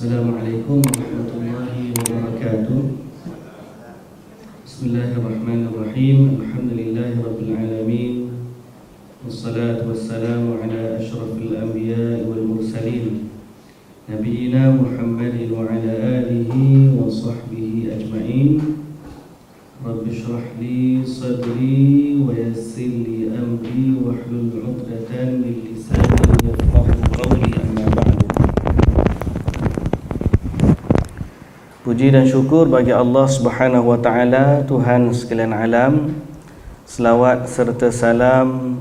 Assalamualaikum warahmatullahi wabarakatuh. Bismillahirrahmanirrahim. Alhamdulillahi rabbil alamin. Wassalatu wassalamu ala asyrafil anbiya'i wal mursalin Nabiyyina Muhammadin wa ala alihi wa sahbihi ajma'in. Rabbi shrah li sadri wa yassir li amri wahlul 'uqdatan min lisani yafqahu qawli, amma ba'du. Puji dan syukur bagi Allah Subhanahu wa taala, Tuhan sekalian alam. Selawat serta salam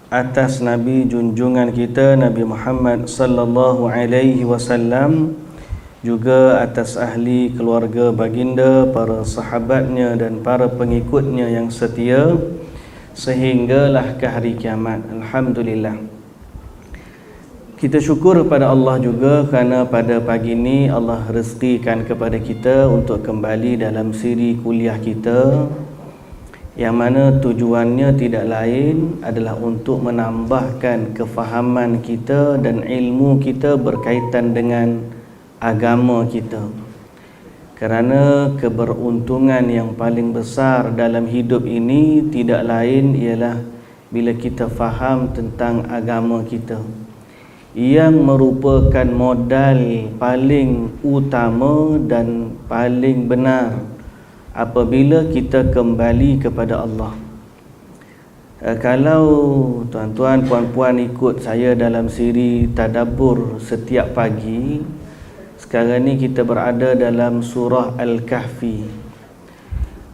atas Nabi junjungan kita Nabi Muhammad sallallahu alaihi wasallam, juga atas ahli keluarga baginda, para sahabatnya dan para pengikutnya yang setia sehinggalah ke hari kiamat. Alhamdulillah. Kita syukur kepada Allah juga kerana pada pagi ini Allah rezekikan kepada kita untuk kembali dalam siri kuliah kita, yang mana tujuannya tidak lain adalah untuk menambahkan kefahaman kita dan ilmu kita berkaitan dengan agama kita. Kerana keberuntungan yang paling besar dalam hidup ini tidak lain ialah bila kita faham tentang agama kita, yang merupakan modal paling utama dan paling benar apabila kita kembali kepada Allah. Kalau tuan-tuan, puan-puan ikut saya dalam siri tadabbur setiap pagi, sekarang ni kita berada dalam surah Al-Kahfi,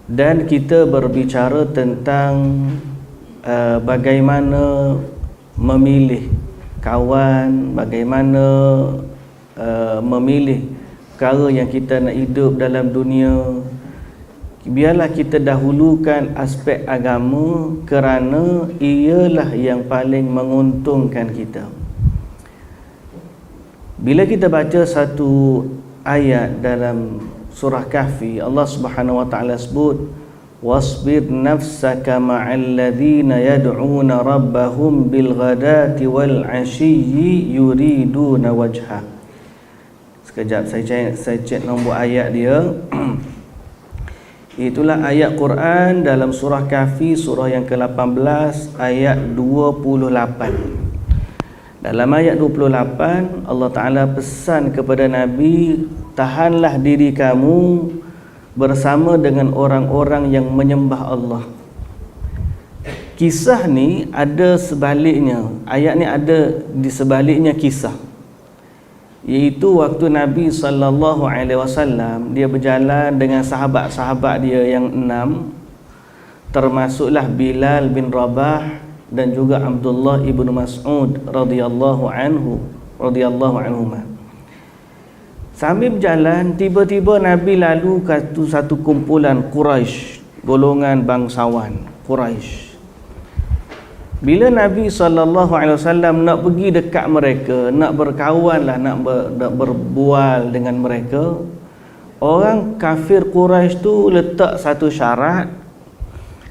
dan kita berbicara tentang bagaimana memilih kawan, bagaimana memilih perkara yang kita nak hidup dalam dunia. Biarlah kita dahulukan aspek agama kerana ialah yang paling menguntungkan kita. Bila kita baca satu ayat dalam surah Kahfi, Allah Subhanahu wa taala sebut, wasbir nafsaka ma'al ladzina yad'una rabbahum bil ghadati wal 'ashiyyi yuriduna wajha. Sekejap saya cek nombor ayat dia. Itulah ayat Quran dalam surah Kahfi, surah yang ke-18 ayat 28. Dalam ayat 28 Allah Ta'ala pesan kepada Nabi, tahanlah diri kamu bersama dengan orang-orang yang menyembah Allah. Kisah ni ada sebaliknya. Ayat ni ada di sebaliknya kisah, iaitu waktu Nabi sallallahu alaihi wasallam dia berjalan dengan sahabat-sahabat dia yang 6, termasuklah Bilal bin Rabah dan juga Abdullah ibnu Mas'ud radhiyallahu anhuma. Sambil berjalan, tiba-tiba Nabi lalu ke satu kumpulan Quraisy, golongan bangsawan Quraisy. Bila Nabi SAW nak pergi dekat mereka, nak berkawan lah, nak berbual dengan mereka, orang kafir Quraisy tu letak satu syarat,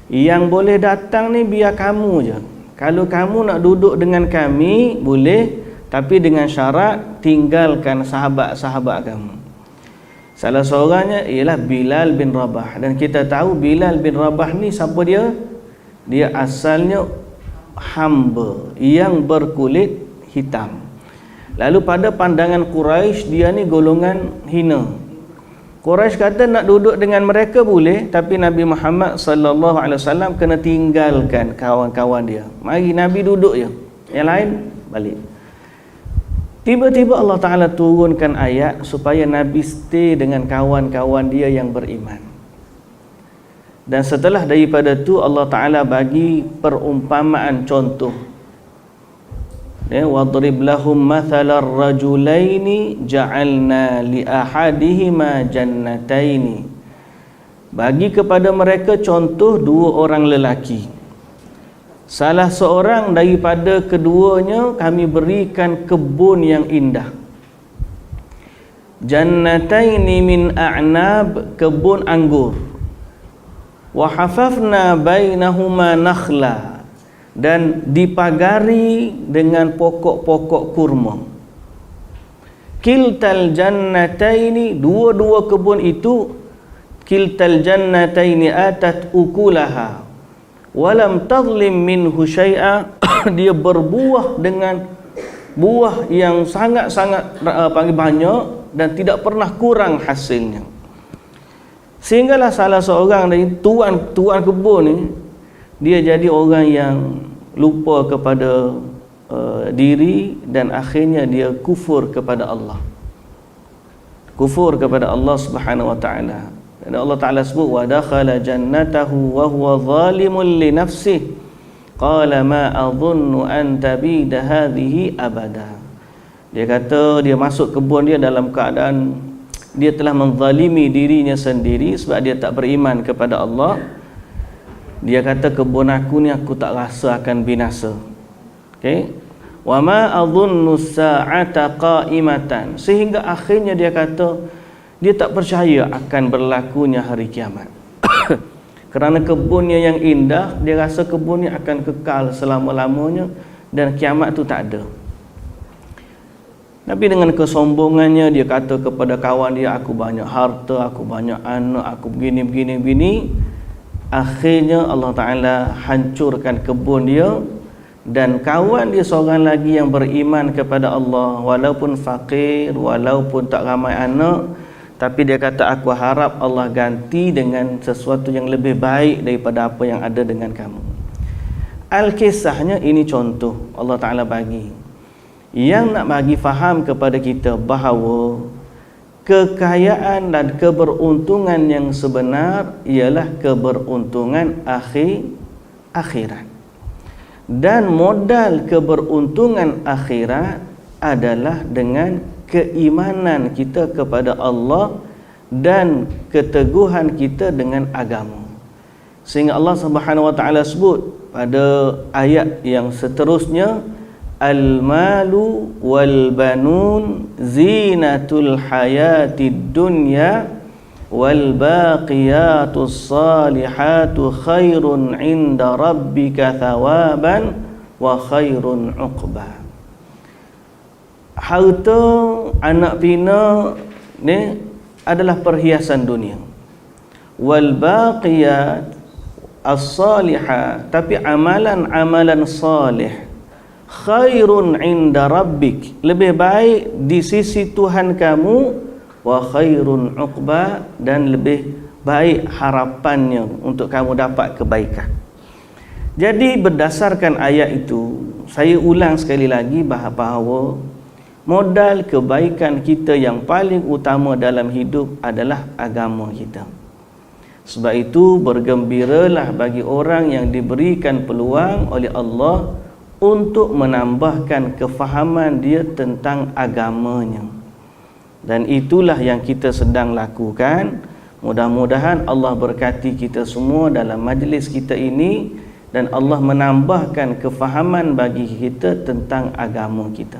yang boleh datang ni biar kamu je. Kalau kamu nak duduk dengan kami boleh, tapi dengan syarat tinggalkan sahabat-sahabat kamu. Salah seorangnya ialah Bilal bin Rabah, dan kita tahu Bilal bin Rabah ni siapa dia? Dia asalnya hamba yang berkulit hitam. Lalu pada pandangan Quraisy dia ni golongan hina. Quraisy kata nak duduk dengan mereka boleh, tapi Nabi Muhammad sallallahu alaihi wasallam kena tinggalkan kawan-kawan dia. Mari Nabi duduk je, yang lain balik. Tiba-tiba Allah Ta'ala turunkan ayat supaya Nabi stay dengan kawan-kawan dia yang beriman. Dan setelah daripada tu Allah Ta'ala bagi perumpamaan contoh. Wadrib lahum mathalar rajulaini ja'alna li ahadihima jannataini. Bagi kepada mereka contoh dua orang lelaki. Salah seorang daripada keduanya kami berikan kebun yang indah. Jannataini min a'nab, kebun anggur. Wa hafafna bainahuma nakhla, dan dipagari dengan pokok-pokok kurma. kiltal jannataini, dua-dua kebun itu, kiltal jannataini atat ukulaha walam tadlim minhu syai'a, dia berbuah dengan buah yang sangat-sangat banyak dan tidak pernah kurang hasilnya. Sehinggalah salah seorang dari tuan kebun ni, dia jadi orang yang lupa kepada diri dan akhirnya dia kufur kepada Allah. Kufur kepada Allah Subhanahu wa taala. Dan Allah Taala sebut wa dakhala jannatahu wa huwa zalimun li nafsihi qala ma adhunnu an tabida hadhihi abada. Dia kata dia masuk kebun dia dalam keadaan dia telah menzalimi dirinya sendiri sebab dia tak beriman kepada Allah. Dia kata kebun aku ni aku tak rasa akan binasa. Okey. Wa ma adhunnu sa'ata qa'imatan, sehingga akhirnya dia kata dia tak percaya akan berlakunya hari kiamat. Kerana kebunnya yang indah, dia rasa kebunnya akan kekal selama-lamanya dan kiamat tu tak ada. Tapi dengan kesombongannya dia kata kepada kawan dia, aku banyak harta, aku banyak anak, aku begini. Akhirnya Allah Ta'ala hancurkan kebun dia, dan kawan dia seorang lagi yang beriman kepada Allah, walaupun fakir, walaupun tak ramai anak, tapi dia kata aku harap Allah ganti dengan sesuatu yang lebih baik daripada apa yang ada dengan kamu. Al-Kisahnya ini contoh Allah Ta'ala bagi, yang nak bagi faham kepada kita bahawa kekayaan dan keberuntungan yang sebenar ialah keberuntungan akhirat. Dan modal keberuntungan akhirat adalah dengan keimanan kita kepada Allah dan keteguhan kita dengan agama. Sehingga Allah Subhanahu wa taala sebut pada ayat yang seterusnya, al-malu wal banun zinatul hayatid dunya wal baqiyatus salihatu khairun 'inda rabbika thawaban wa khairun 'uqba. Harta, anak pina ni adalah perhiasan dunia. Wal baqiyat as-salihat, tapi amalan-amalan salih, khairun 'inda rabbik, lebih baik di sisi Tuhan kamu, wa khairun 'uqba, dan lebih baik harapannya untuk kamu dapat kebaikan. Jadi berdasarkan ayat itu, saya ulang sekali lagi bahawa modal kebaikan kita yang paling utama dalam hidup adalah agama kita. Sebab itu bergembiralah bagi orang yang diberikan peluang oleh Allah untuk menambahkan kefahaman dia tentang agamanya. Dan itulah yang kita sedang lakukan. Mudah-mudahan Allah berkati kita semua dalam majlis kita ini, dan Allah menambahkan kefahaman bagi kita tentang agama kita.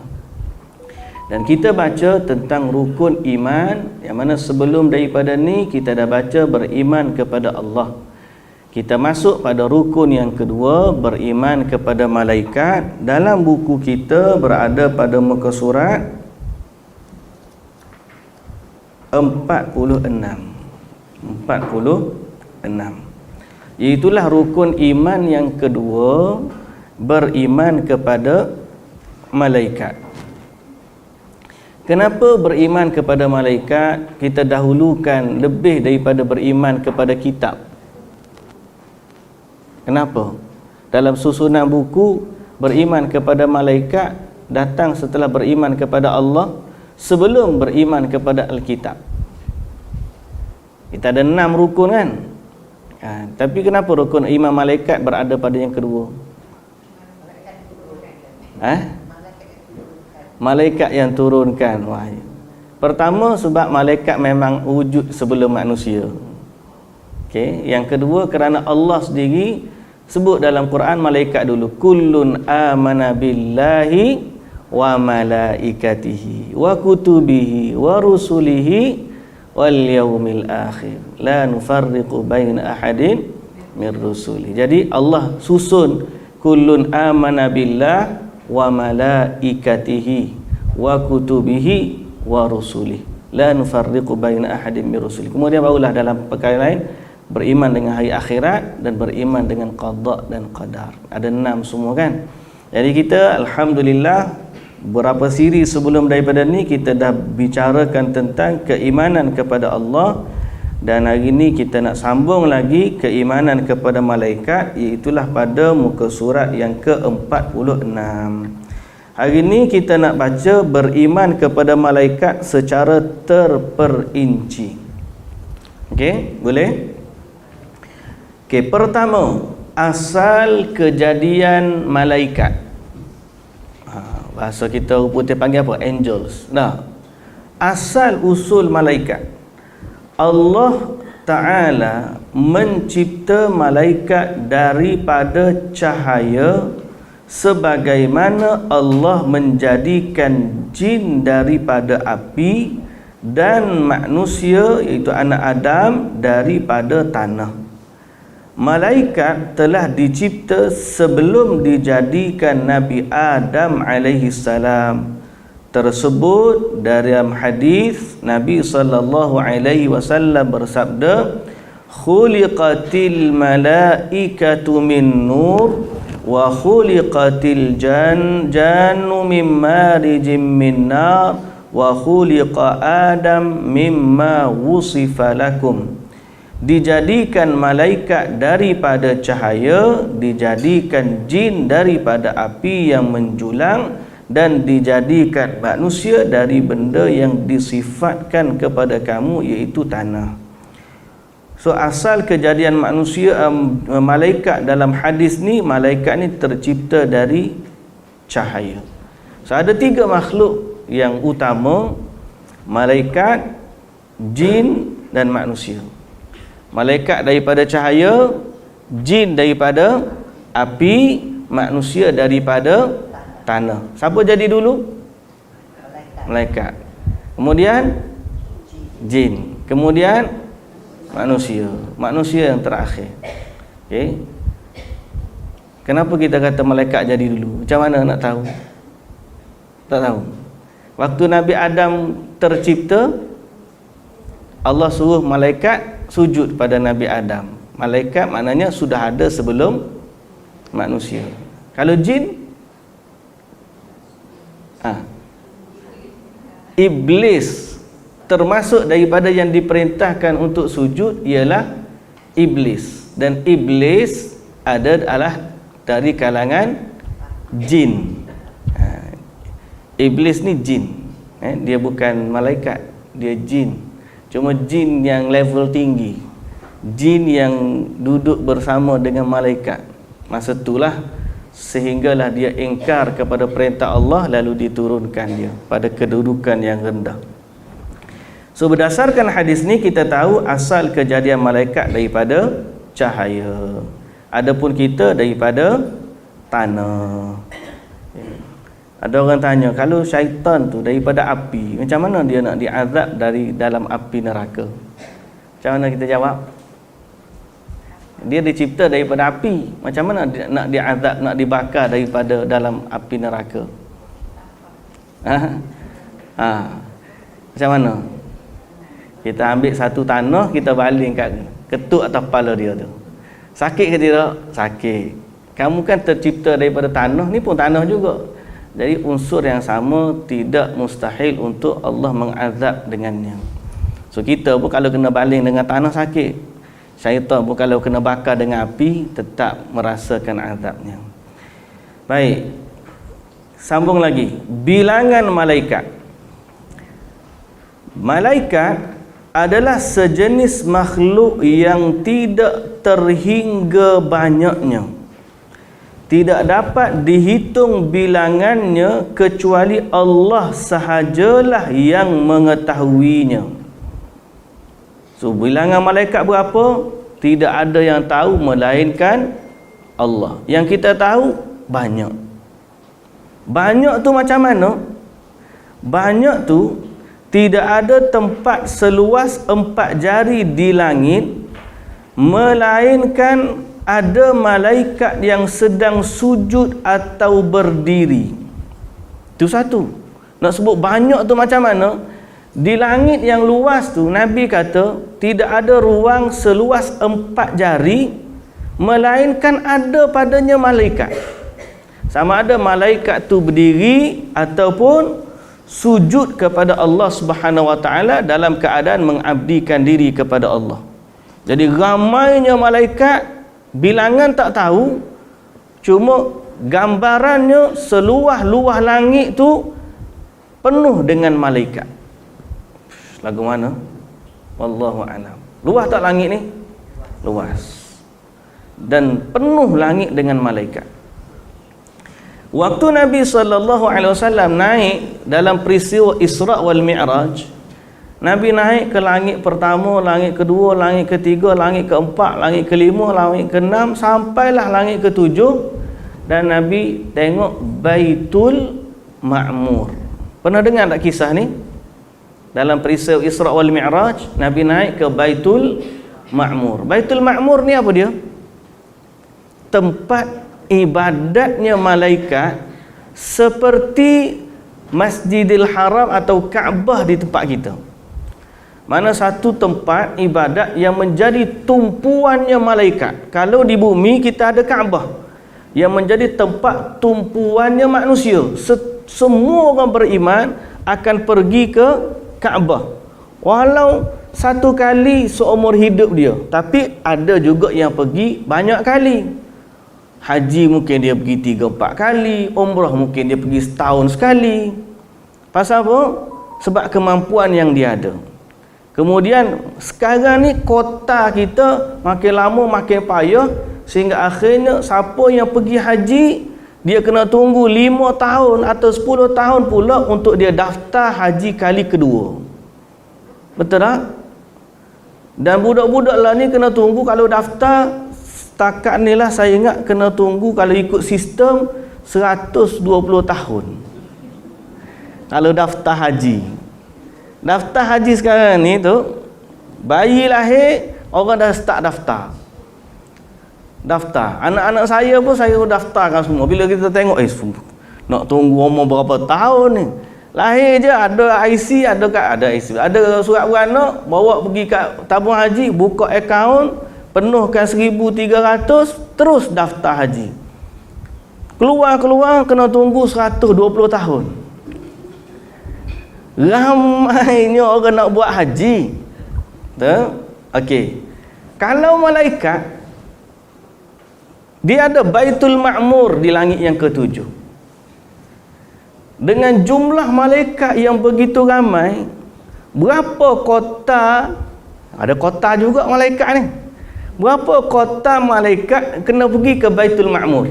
Dan kita baca tentang rukun iman, yang mana sebelum daripada ni kita dah baca beriman kepada Allah. Kita masuk pada rukun yang kedua, beriman kepada malaikat. Dalam buku kita berada pada muka surat 46. Itulah rukun iman yang kedua, beriman kepada malaikat. Kenapa beriman kepada malaikat kita dahulukan lebih daripada beriman kepada kitab? Kenapa? Dalam susunan buku, beriman kepada malaikat datang setelah beriman kepada Allah, sebelum beriman kepada Alkitab. Kita ada 6 rukun kan? Tapi kenapa rukun iman malaikat berada pada yang kedua? Malaikat yang turunkan wahyu. Pertama, sebab malaikat memang wujud sebelum manusia. Okey, yang kedua kerana Allah sendiri sebut dalam Quran malaikat dulu, kullun amana billahi wa malaikatihi wa kutubihi wa rusulihi wal yaumil akhir la nufarriqu baina ahadin min rusuli. Jadi Allah susun kullun amana billah wa malaikatihi wa kutubihi wa rusulih la nufarriqu baina ahadin min rusulih. Kemudian barulah dalam perkara lain beriman dengan hari akhirat dan beriman dengan qada dan qadar. Ada 6 semua kan. Jadi kita alhamdulillah beberapa siri sebelum daripada ni kita dah bicarakan tentang keimanan kepada Allah, dan hari ni kita nak sambung lagi keimanan kepada malaikat, iaitulah pada muka surat yang ke-46. Hari ni kita nak baca beriman kepada malaikat secara terperinci. Okey, boleh? Okey, pertama, asal kejadian malaikat. Bahasa kita putih panggil apa? Angels. Nah, asal usul malaikat. Allah Ta'ala mencipta malaikat daripada cahaya, sebagaimana Allah menjadikan jin daripada api dan manusia iaitu anak Adam daripada tanah. Malaikat telah dicipta sebelum dijadikan Nabi Adam alaihi salam. Tersebut dalam hadis Nabi sallallahu alaihi wasallam bersabda, khuliqatil malaikatu min nur wa khuliqatil jannu min marijim min nar wa khuliqa Adam mimma wusifa lakum. Dijadikan malaikat daripada cahaya, dijadikan jin daripada api yang menjulang, dan dijadikan manusia dari benda yang disifatkan kepada kamu iaitu tanah. So asal kejadian manusia malaikat dalam hadis ni, malaikat ni tercipta dari cahaya. So ada 3 makhluk yang utama, malaikat, jin dan manusia. Malaikat daripada cahaya, jin daripada api, manusia daripada tanah. Siapa jadi dulu? Malaikat. Kemudian jin. Kemudian manusia. Manusia yang terakhir. Okey. Kenapa kita kata malaikat jadi dulu? Macam mana nak tahu? Tak tahu. Waktu Nabi Adam tercipta, Allah suruh malaikat sujud pada Nabi Adam. Malaikat maknanya sudah ada sebelum manusia. Kalau jin, iblis termasuk daripada yang diperintahkan untuk sujud ialah iblis, dan iblis adalah dari kalangan jin. Iblis ni jin, dia bukan malaikat, dia jin. Cuma jin yang level tinggi, jin yang duduk bersama dengan malaikat. Masa itulah sehinggalah dia ingkar kepada perintah Allah, lalu diturunkan dia pada kedudukan yang rendah. So berdasarkan hadis ni kita tahu asal kejadian malaikat daripada cahaya, adapun kita daripada tanah. Ada orang tanya, kalau syaitan tu daripada api, macam mana dia nak diazab dari dalam api neraka? Macam mana kita jawab? Dia dicipta daripada api, macam mana dia nak diazab, nak dibakar daripada dalam api neraka? Macam mana? Kita ambil satu tanah, kita baling kat ketuk atas kepala dia tu. Sakit ke tidak? Sakit. Kamu kan tercipta daripada tanah, ni pun tanah juga. Jadi unsur yang sama, tidak mustahil untuk Allah mengazab dengannya. So kita pun kalau kena baling dengan tanah sakit, syaitan pun kalau kena bakar dengan api tetap merasakan azabnya. Baik, sambung lagi. Bilangan malaikat. Malaikat adalah sejenis makhluk yang tidak terhingga banyaknya. Tidak dapat dihitung bilangannya kecuali Allah sahajalah yang mengetahuinya. So bilangan malaikat berapa? Tidak ada yang tahu melainkan Allah. Yang kita tahu banyak. Banyak tu macam mana? Banyak tu tidak ada tempat seluas 4 jari di langit, melainkan ada malaikat yang sedang sujud atau berdiri. Itu satu. Nak sebut banyak tu macam mana? Di langit yang luas tu, Nabi kata tidak ada ruang seluas 4 jari melainkan ada padanya malaikat. Sama ada malaikat tu berdiri ataupun sujud kepada Allah Subhanahu wa taala dalam keadaan mengabdikan diri kepada Allah. Jadi ramainya malaikat, bilangan tak tahu, cuma gambarannya seluas-luas langit tu penuh dengan malaikat. Lagu mana? Wallahu a'lam. Luas tak langit ni? Luas. Dan penuh langit dengan malaikat. Waktu Nabi SAW naik dalam peristiwa Isra' wal Mi'raj, Nabi naik ke langit pertama, langit kedua, langit ketiga, langit keempat, langit kelima, langit keenam, sampailah langit ketujuh, dan Nabi tengok Baitul Ma'mur. Pernah dengar tak kisah ni? Dalam peristiwa Isra' wal Mi'raj, Nabi naik ke Baitul Ma'mur. Baitul Ma'mur ni apa dia? Tempat ibadatnya malaikat seperti Masjidil Haram atau Kaabah di tempat kita. Mana satu tempat ibadat yang menjadi tumpuannya malaikat. Kalau di bumi kita ada Kaabah yang menjadi tempat tumpuannya manusia. Semua orang beriman akan pergi ke Kaabah, walau satu kali seumur hidup dia. Tapi ada juga yang pergi banyak kali. Haji mungkin dia pergi 3-4 kali, umrah mungkin dia pergi setahun sekali. Pasal apa? Sebab kemampuan yang dia ada. Kemudian sekarang ni kota kita makin lama makin payah, sehingga akhirnya siapa yang pergi haji, dia kena tunggu 5 tahun atau 10 tahun pula untuk dia daftar haji kali kedua. Betul tak? Dan budak-budak lah ni kena tunggu, kalau daftar setakat ni lah saya ingat kena tunggu kalau ikut sistem 120 tahun. Kalau daftar haji. Daftar haji sekarang ni tu, bayi lahir orang dah start daftar. Anak-anak saya pun saya daftarkan semua. Bila kita tengok nak tunggu umur berapa tahun ni. Lahir je ada IC, ada IC, ada surat beranak, bawa pergi kat tabung haji, buka akaun, penuhkan 1,300, terus daftar haji. Keluar kena tunggu 120 tahun. Ramainya orang nak buat haji. Okey. Kalau malaikat, dia ada Baitul Ma'mur di langit yang ketujuh. Dengan jumlah malaikat yang begitu ramai, berapa kota, ada kota juga malaikat ni, berapa kota malaikat kena pergi ke Baitul Ma'mur?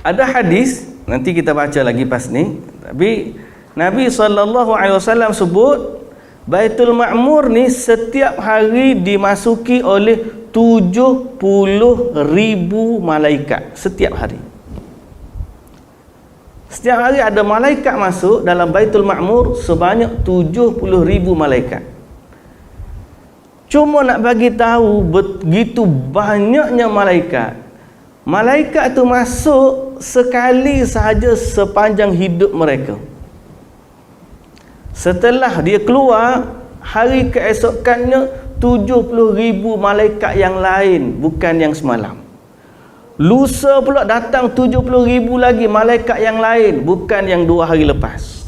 Ada hadis, nanti kita baca lagi pas ni, tapi Nabi SAW sebut Baitul Ma'mur ni setiap hari dimasuki oleh 70,000 malaikat setiap hari. Setiap hari ada malaikat masuk dalam Baitul Ma'mur sebanyak 70,000 malaikat. Cuma nak bagi tahu begitu banyaknya malaikat. Malaikat tu masuk sekali sahaja sepanjang hidup mereka. Setelah dia keluar, hari keesokannya 70,000 malaikat yang lain, bukan yang semalam. Lusa pula datang 70,000 lagi malaikat yang lain, bukan yang 2 hari lepas.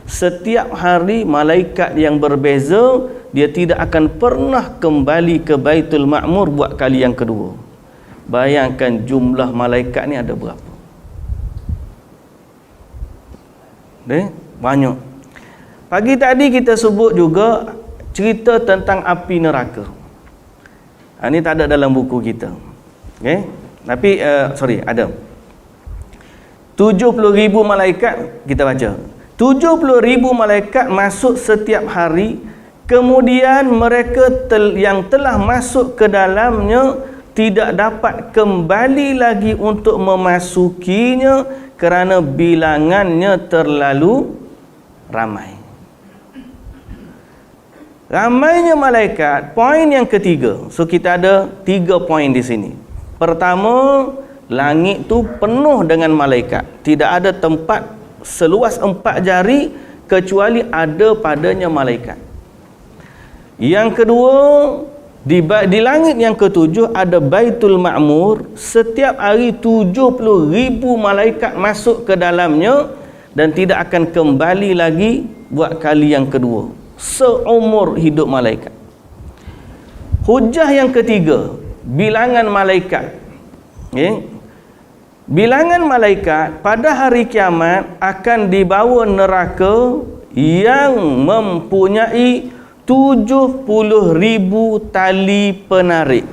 Setiap hari malaikat yang berbeza, dia tidak akan pernah kembali ke Baitul Ma'mur buat kali yang kedua. Bayangkan jumlah malaikat ni ada berapa? Banyak. Pagi tadi kita sebut juga cerita tentang api neraka. Ini tak ada dalam buku kita. Okay? Tapi ada 70,000 malaikat. Kita baca 70,000 malaikat masuk setiap hari. Kemudian mereka yang telah masuk ke dalamnya tidak dapat kembali lagi untuk memasukinya kerana bilangannya terlalu ramai. Ramainya malaikat. Poin yang ketiga. So kita ada 3 poin di sini. Pertama, langit tu penuh dengan malaikat. Tidak ada tempat seluas 4 jari kecuali ada padanya malaikat. Yang kedua, di langit yang ketujuh ada Baitul Ma'mur. Setiap hari 70,000 malaikat masuk ke dalamnya dan tidak akan kembali lagi buat kali yang kedua seumur hidup malaikat. Hujah yang ketiga, bilangan malaikat. Bilangan malaikat pada hari kiamat akan dibawa neraka yang mempunyai 70,000 tali penarik.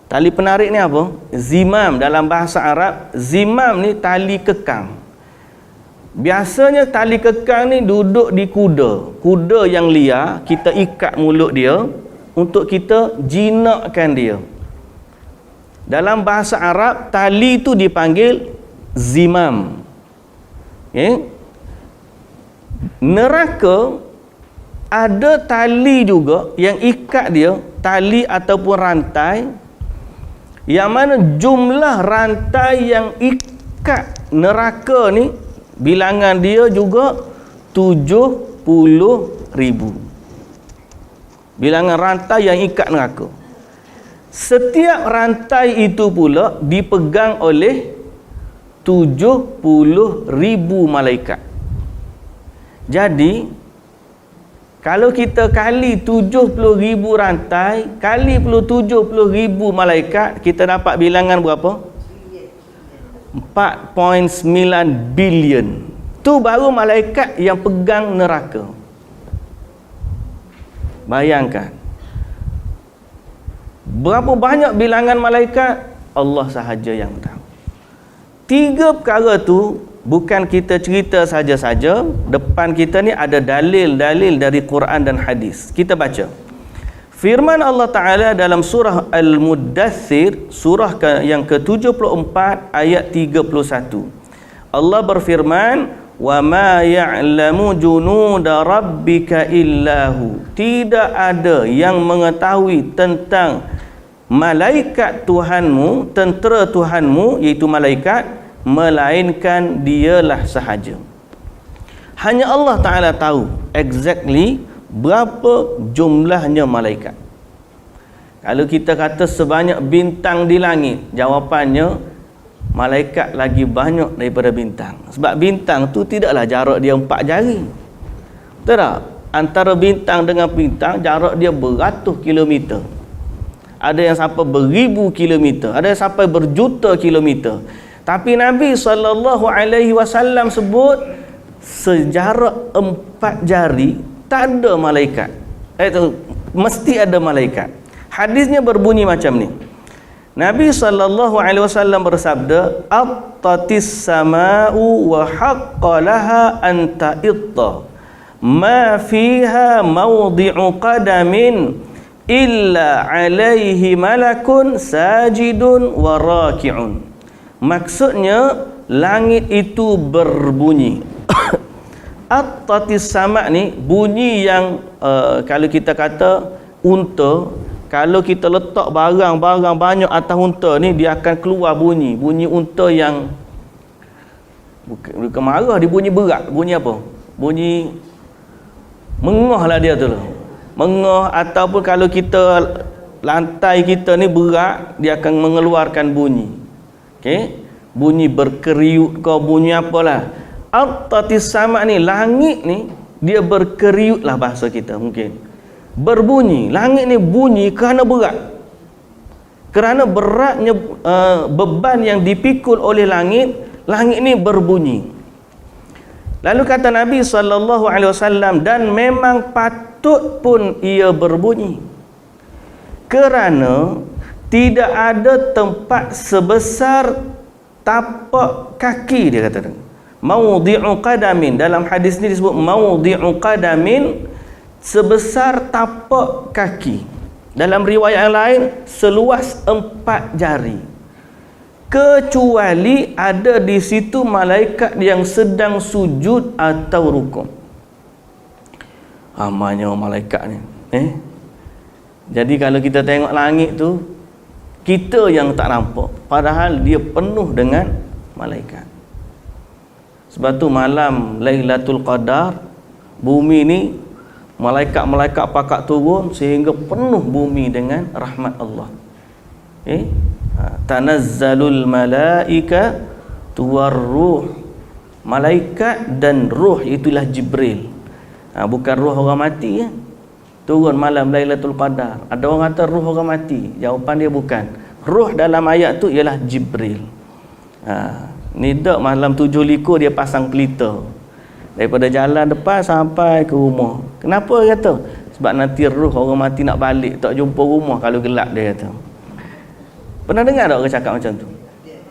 Tali penarik ni apa? Zimam dalam bahasa Arab. Zimam ni tali kekang. Biasanya tali kekang ni duduk di kuda. Kuda yang liar, kita ikat mulut dia untuk kita jinakkan dia. Dalam bahasa Arab, tali itu dipanggil zimam. Neraka ada tali juga yang ikat dia, tali ataupun rantai, yang mana jumlah rantai yang ikat neraka ni bilangan dia juga 70,000. Bilangan rantai yang ikat neraka. Setiap rantai itu pula dipegang oleh 70,000 malaikat. Jadi kalau kita kali 70,000 rantai kali 70,000 malaikat, kita dapat bilangan berapa? 4.9 bilion. Tu baru malaikat yang pegang neraka. Bayangkan berapa banyak bilangan malaikat, Allah sahaja yang tahu. 3 perkara tu bukan kita cerita saja-saja. Depan kita ni ada dalil-dalil dari Quran dan hadis. Kita baca. Firman Allah Ta'ala dalam surah Al-Muddathir, surah yang ke-74 ayat 31. Allah berfirman, "Wa ma ya'lamu junuda rabbika illahu." Tidak ada yang mengetahui tentang malaikat Tuhanmu, tentera Tuhanmu iaitu malaikat, melainkan dialah sahaja. Hanya Allah Ta'ala tahu exactly berapa jumlahnya malaikat. Kalau kita kata sebanyak bintang di langit, jawapannya malaikat lagi banyak daripada bintang. Sebab bintang tu tidaklah jarak dia 4 jari. Betul tak? Antara bintang dengan bintang jarak dia beratus kilometer. Ada yang sampai beribu kilometer, ada yang sampai berjuta kilometer. Tapi Nabi SAW sebut sejarak 4 jari tak ada malaikat. Mesti ada malaikat. Hadisnya berbunyi macam ni. Nabi SAW bersabda, "Attatis sama'u wa haqqa laha an ta'itta ma fiha mawdi'u qadamin illa 'alaihi malakun sajidun wa raki'un." Maksudnya langit itu berbunyi. At-tatis sama' ni bunyi yang kalau kita kata unta, kalau kita letak barang-barang banyak atas unta ni, dia akan keluar bunyi unta yang bukan marah, dia bunyi berat. Bunyi apa? Bunyi mengah lah dia tu lah. Mengah, ataupun kalau kita lantai kita ni berat, dia akan mengeluarkan bunyi. Okey, bunyi berkeriut ke bunyi apalah. At-tatis sama' ni, langit ni dia berkeriut lah bahasa kita mungkin. Berbunyi. Langit ni bunyi kerana berat. Kerana beratnya beban yang dipikul oleh langit, langit ni berbunyi. Lalu kata Nabi SAW, dan memang patut pun ia berbunyi. Kerana tidak ada tempat sebesar tapak kaki, dia kata. Mawdi'u qadamin, dalam hadis ni disebut mawdi'u qadamin, sebesar tapak kaki. Dalam riwayat yang lain, seluas 4 jari. Kecuali ada di situ malaikat yang sedang sujud atau rukuk. Amanya malaikat ni. Jadi kalau kita tengok langit tu, kita yang tak nampak, padahal dia penuh dengan malaikat. Sebab tu malam Lailatul Qadar, bumi ni malaikat-malaikat pakak turun sehingga penuh bumi dengan rahmat Allah. Tanazzalul malaika tuwarruh, malaikat dan ruh itulah Jibril. Bukan ruh orang mati ya. Turun malam Lailatul Qadar. Ada orang kata ruh orang mati. Jawapan dia bukan. Ruh dalam ayat tu ialah Jibril. Ni dak malam 7 likur dia pasang pelita daripada jalan depan sampai ke rumah. Kenapa dia kata? Sebab nanti ruh orang mati nak balik tak jumpa rumah kalau gelap, dia kata. Pernah dengar tak orang cakap macam tu?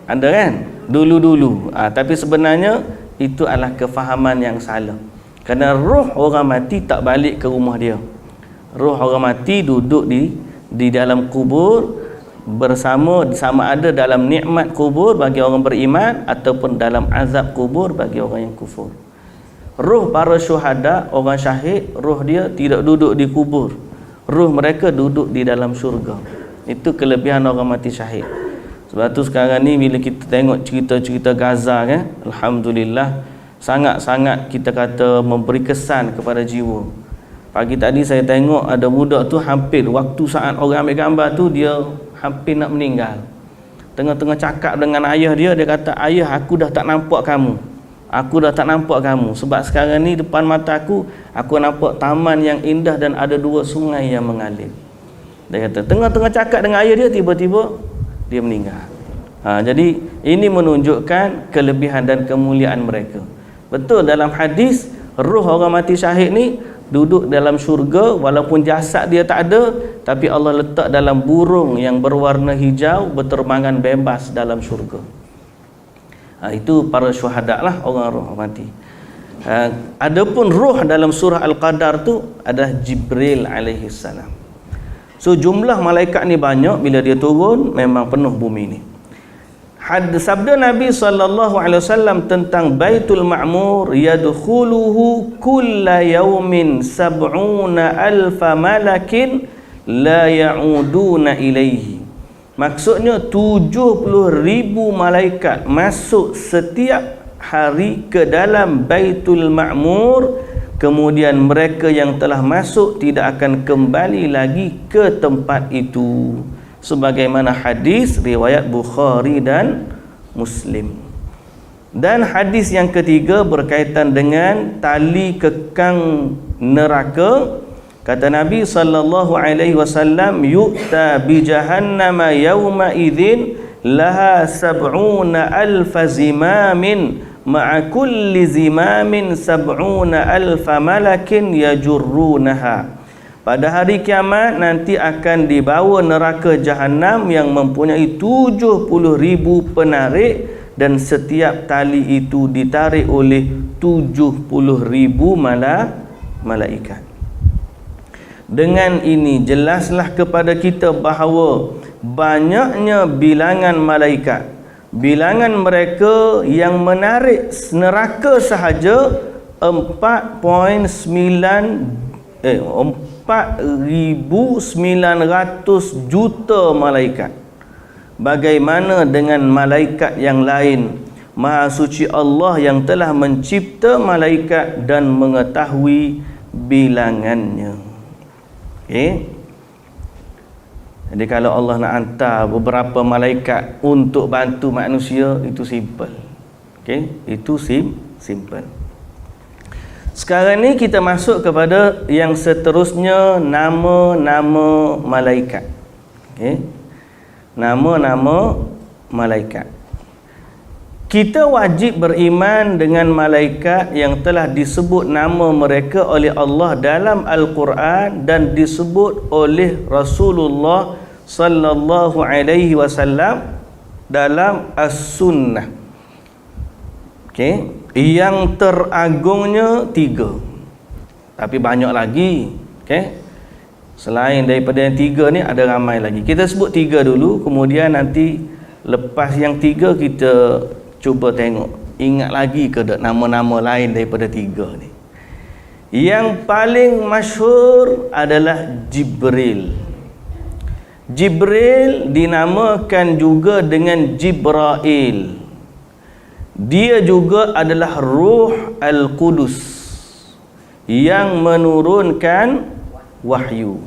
Anda kan? Dulu-dulu. Tapi sebenarnya itu adalah kefahaman yang salah. Kerana roh orang mati tak balik ke rumah dia. Roh orang mati duduk di dalam kubur bersama, sama ada dalam nikmat kubur bagi orang beriman ataupun dalam azab kubur bagi orang yang kufur. Roh para syuhada, orang syahid, roh dia tidak duduk di kubur. Roh mereka duduk di dalam syurga. Itu kelebihan orang mati syahid. Sebab tu sekarang ni bila kita tengok cerita-cerita Gaza kan, alhamdulillah sangat-sangat kita kata memberi kesan kepada jiwa. Pagi tadi saya tengok ada budak tu hampir waktu saat orang ambil gambar tu dia hampir nak meninggal. Tengah-tengah cakap dengan ayah dia, dia kata, "Ayah, aku dah tak nampak kamu. Aku dah tak nampak kamu. Sebab sekarang ni depan mata aku nampak taman yang indah dan ada 2 sungai yang mengalir." Dia kata, tengah-tengah cakap dengan ayah dia, tiba-tiba dia meninggal. Jadi ini menunjukkan kelebihan dan kemuliaan mereka. Betul dalam hadis, roh orang mati syahid ni duduk dalam syurga walaupun jasad dia tak ada, tapi Allah letak dalam burung yang berwarna hijau berterbangan bebas dalam syurga. Itu para syuhada lah, orang roh mati. Adapun roh dalam surah Al-Qadar tu adalah Jibril alaihi salam. So jumlah malaikat ni banyak, bila dia turun memang penuh bumi ni. Sabda Nabi SAW tentang Baitul Ma'mur, yadkhuluhu kulla yawmin 70,000 malakin la ya'uduna ilaihi. Maksudnya 70,000 malaikat masuk setiap hari ke dalam Baitul Ma'mur, kemudian mereka yang telah masuk tidak akan kembali lagi ke tempat itu, sebagaimana hadis riwayat Bukhari dan Muslim. Dan hadis yang ketiga berkaitan dengan tali kekang neraka. Kata Nabi SAW, yu'ta bi jahannama yawma idzin laha 70,000 zimamin ma'a kulli zimamin 70,000 malakin yajurrunaha. Pada hari kiamat nanti akan dibawa neraka Jahannam yang mempunyai 70,000 penarik, dan setiap tali itu ditarik oleh 70,000 malaikat. Dengan ini jelaslah kepada kita bahawa banyaknya bilangan malaikat, bilangan mereka yang menarik neraka sahaja 4,900 juta malaikat. Bagaimana dengan malaikat yang lain? Maha suci Allah yang telah mencipta malaikat dan mengetahui bilangannya. Jadi kalau Allah nak hantar beberapa malaikat untuk bantu manusia, itu simple. Itu simple. Sekarang ni kita masuk kepada yang seterusnya, nama-nama malaikat. Nama-nama malaikat. Kita wajib beriman dengan malaikat yang telah disebut nama mereka oleh Allah dalam Al-Quran dan disebut oleh Rasulullah sallallahu alaihi wasallam dalam As-Sunnah. Yang teragungnya 3, tapi banyak lagi. Selain daripada yang 3 ni ada ramai lagi. Kita sebut 3 dulu, kemudian nanti lepas yang 3 kita cuba tengok ingat lagi ke nama-nama lain daripada 3 ni. Yang paling masyhur adalah Jibril. Jibril dinamakan juga dengan Jibrail. Dia juga adalah Ruh Al-Qudus yang menurunkan wahyu.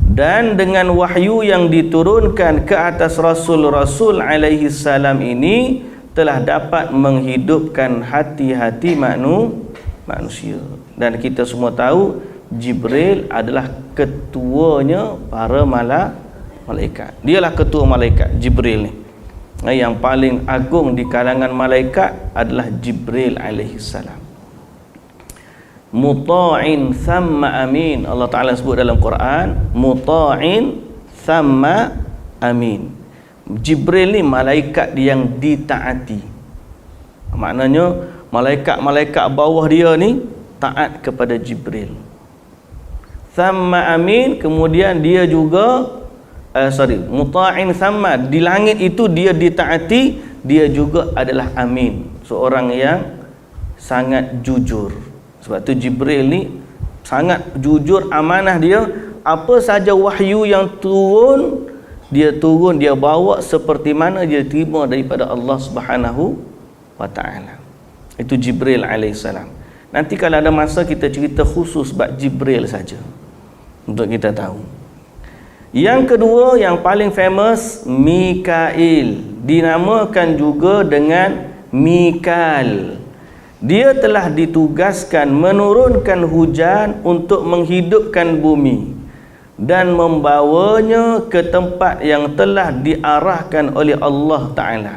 Dan dengan wahyu yang diturunkan ke atas Rasul-Rasul alaihi salam ini telah dapat menghidupkan hati-hati manusia. Dan kita semua tahu Jibril adalah ketuanya para malaikat. Dialah ketua malaikat, Jibril ni. Yang paling agung di kalangan malaikat adalah Jibril alaihi salam. Muta'in thamma amin. Allah Ta'ala sebut dalam Quran, muta'in thamma amin. Jibril ni malaikat yang ditaati. Maknanya malaikat-malaikat bawah dia ni taat kepada Jibril. Thamma amin, kemudian dia juga muta'in thamma, di langit itu dia ditaati, dia juga adalah amin, seorang yang sangat jujur. Sebab tu Jibril ni sangat jujur, amanah dia. Apa saja wahyu yang turun, dia bawa seperti mana dia terima daripada Allah Subhanahu wa ta'ala. Itu Jibril alaihissalam. Nanti kalau ada masa kita cerita khusus bab Jibril saja untuk kita tahu. Yang kedua yang paling famous, Mikail, dinamakan juga dengan Mikal. Dia telah ditugaskan menurunkan hujan untuk menghidupkan bumi dan membawanya ke tempat yang telah diarahkan oleh Allah Ta'ala.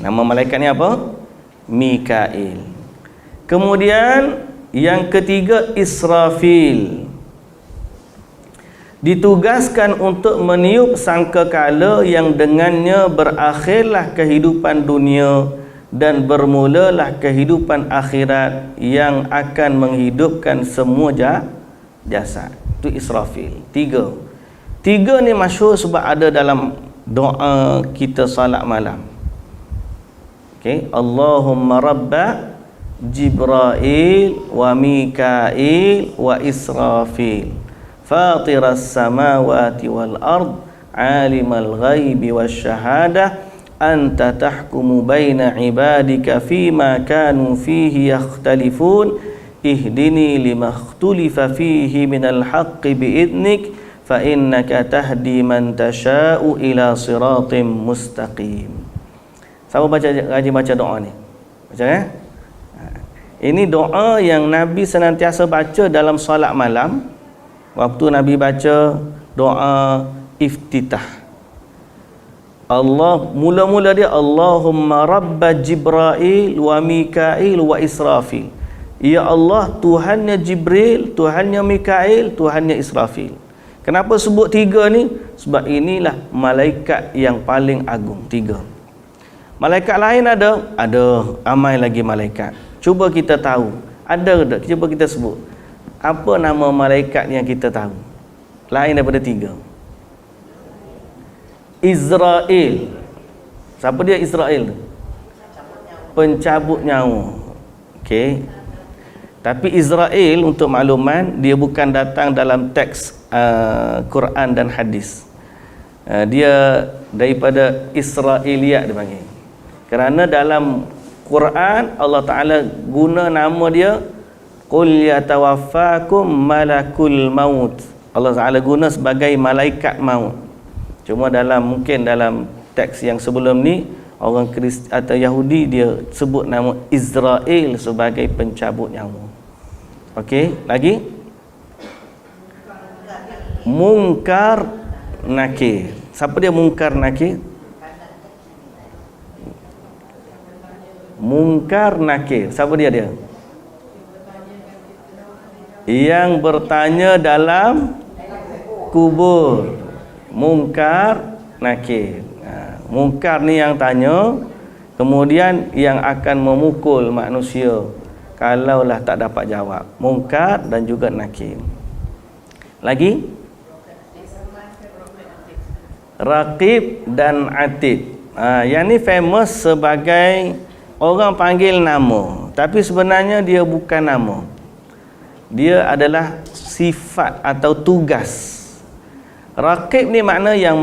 Nama malaikat ni apa? Mikail. Kemudian yang ketiga, Israfil, ditugaskan untuk meniup sangkakala yang dengannya berakhirlah kehidupan dunia dan bermulalah kehidupan akhirat yang akan menghidupkan semua jasad. Itu Israfil. Tiga ni masyhur sebab ada dalam doa kita salat malam. Okay. Allahumma rabba Jibrail wa Mikail wa Israfil fatiras samawati wal ard alimal ghaibi wasyahadah anta tahkumu baina ibadika fima kanu fihi yakhtalifun ihdini lima ikhtulifa fihi minal haqqi biidnik fa innaka tahdi man tasha'u ila siratim mustaqim. Siapa rajin baca doa ni? Baca kan? Ini doa yang Nabi senantiasa baca dalam solat malam. Waktu Nabi baca doa iftitah, Allah mula-mula dia Allahumma rabba Jibrail wa Mikail wa Israfil. Ya Allah, Tuhannya Jibril, Tuhannya Mikail, Tuhannya Israfil. Kenapa sebut tiga ni? Sebab inilah malaikat yang paling agung, tiga. Malaikat lain ada ramai lagi malaikat. Cuba kita tahu, ada tak? Cuba kita sebut. Apa nama malaikat yang kita tahu lain daripada tiga? Israel. Siapa dia Israel? Pencabut nyawa. Okey. Tapi Israel, untuk makluman, dia bukan datang dalam teks Quran dan hadis. Dia daripada Israiliyat dia panggil. Kerana dalam Quran Allah Ta'ala guna nama dia Qul yatawaffakum malakul maut. Allah Ta'ala guna sebagai malaikat maut. Cuma mungkin dalam teks yang sebelum ni, orang Kristian atau Yahudi dia sebut nama Israel sebagai pencabut nyawa. Okey, lagi Munkar Nakir. Siapa dia Munkar Nakir? Munkar Nakir. Siapa dia? Yang bertanya dalam kubur. Munkar Nakir. Munkar ni yang tanya, kemudian yang akan memukul manusia kalaulah tak dapat jawab. Munkar dan juga Nakir. Lagi Raqib dan Atid. Yang ni famous sebagai orang panggil nama, tapi sebenarnya dia bukan nama. Dia adalah sifat atau tugas. Raqib ni makna yang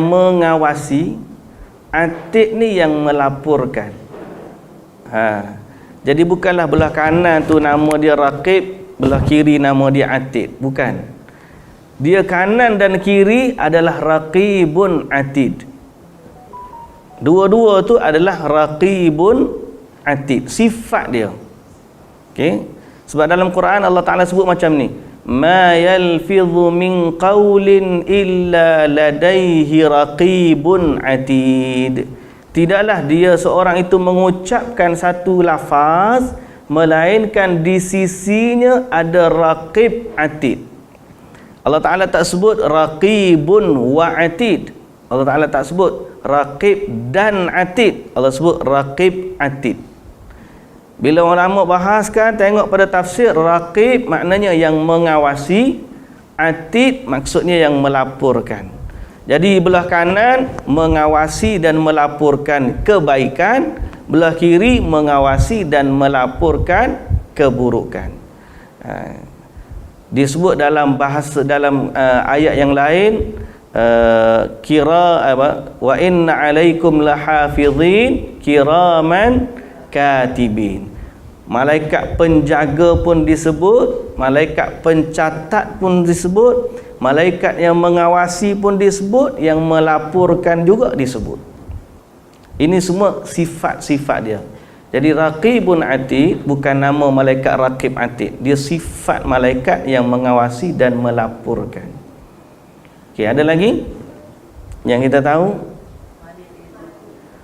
mengawasi. Atid ni yang melaporkan. Jadi bukanlah belah kanan tu nama dia Raqib, belah kiri nama dia Atid. Bukan. Dia kanan dan kiri adalah Raqibun Atid. Dua-dua tu adalah Raqibun Atid. Sifat dia. Okey. Sebab dalam Quran Allah Ta'ala sebut macam ni, ma yalfidhu min qawlin illa ladaihi raqibun atid. Tidaklah dia seorang itu mengucapkan satu lafaz melainkan di sisinya ada raqib atid. Allah Ta'ala tak sebut raqibun wa atid. Allah Ta'ala tak sebut raqib dan atid. Allah sebut raqib atid. Bila ulama bahaskan, tengok pada tafsir, raqib maknanya yang mengawasi, atid maksudnya yang melaporkan. Jadi belah kanan mengawasi dan melaporkan kebaikan, belah kiri mengawasi dan melaporkan keburukan. Disebut dalam bahasa dalam ayat yang lain, wa inna alaikum lahafizin kiraman katibin. Malaikat penjaga pun disebut, malaikat pencatat pun disebut, malaikat yang mengawasi pun disebut, yang melaporkan juga disebut. Ini semua sifat-sifat dia. Jadi Raqibun Atid bukan nama malaikat Raqib Atid, dia sifat malaikat yang mengawasi dan melaporkan. Okey, ada lagi yang kita tahu?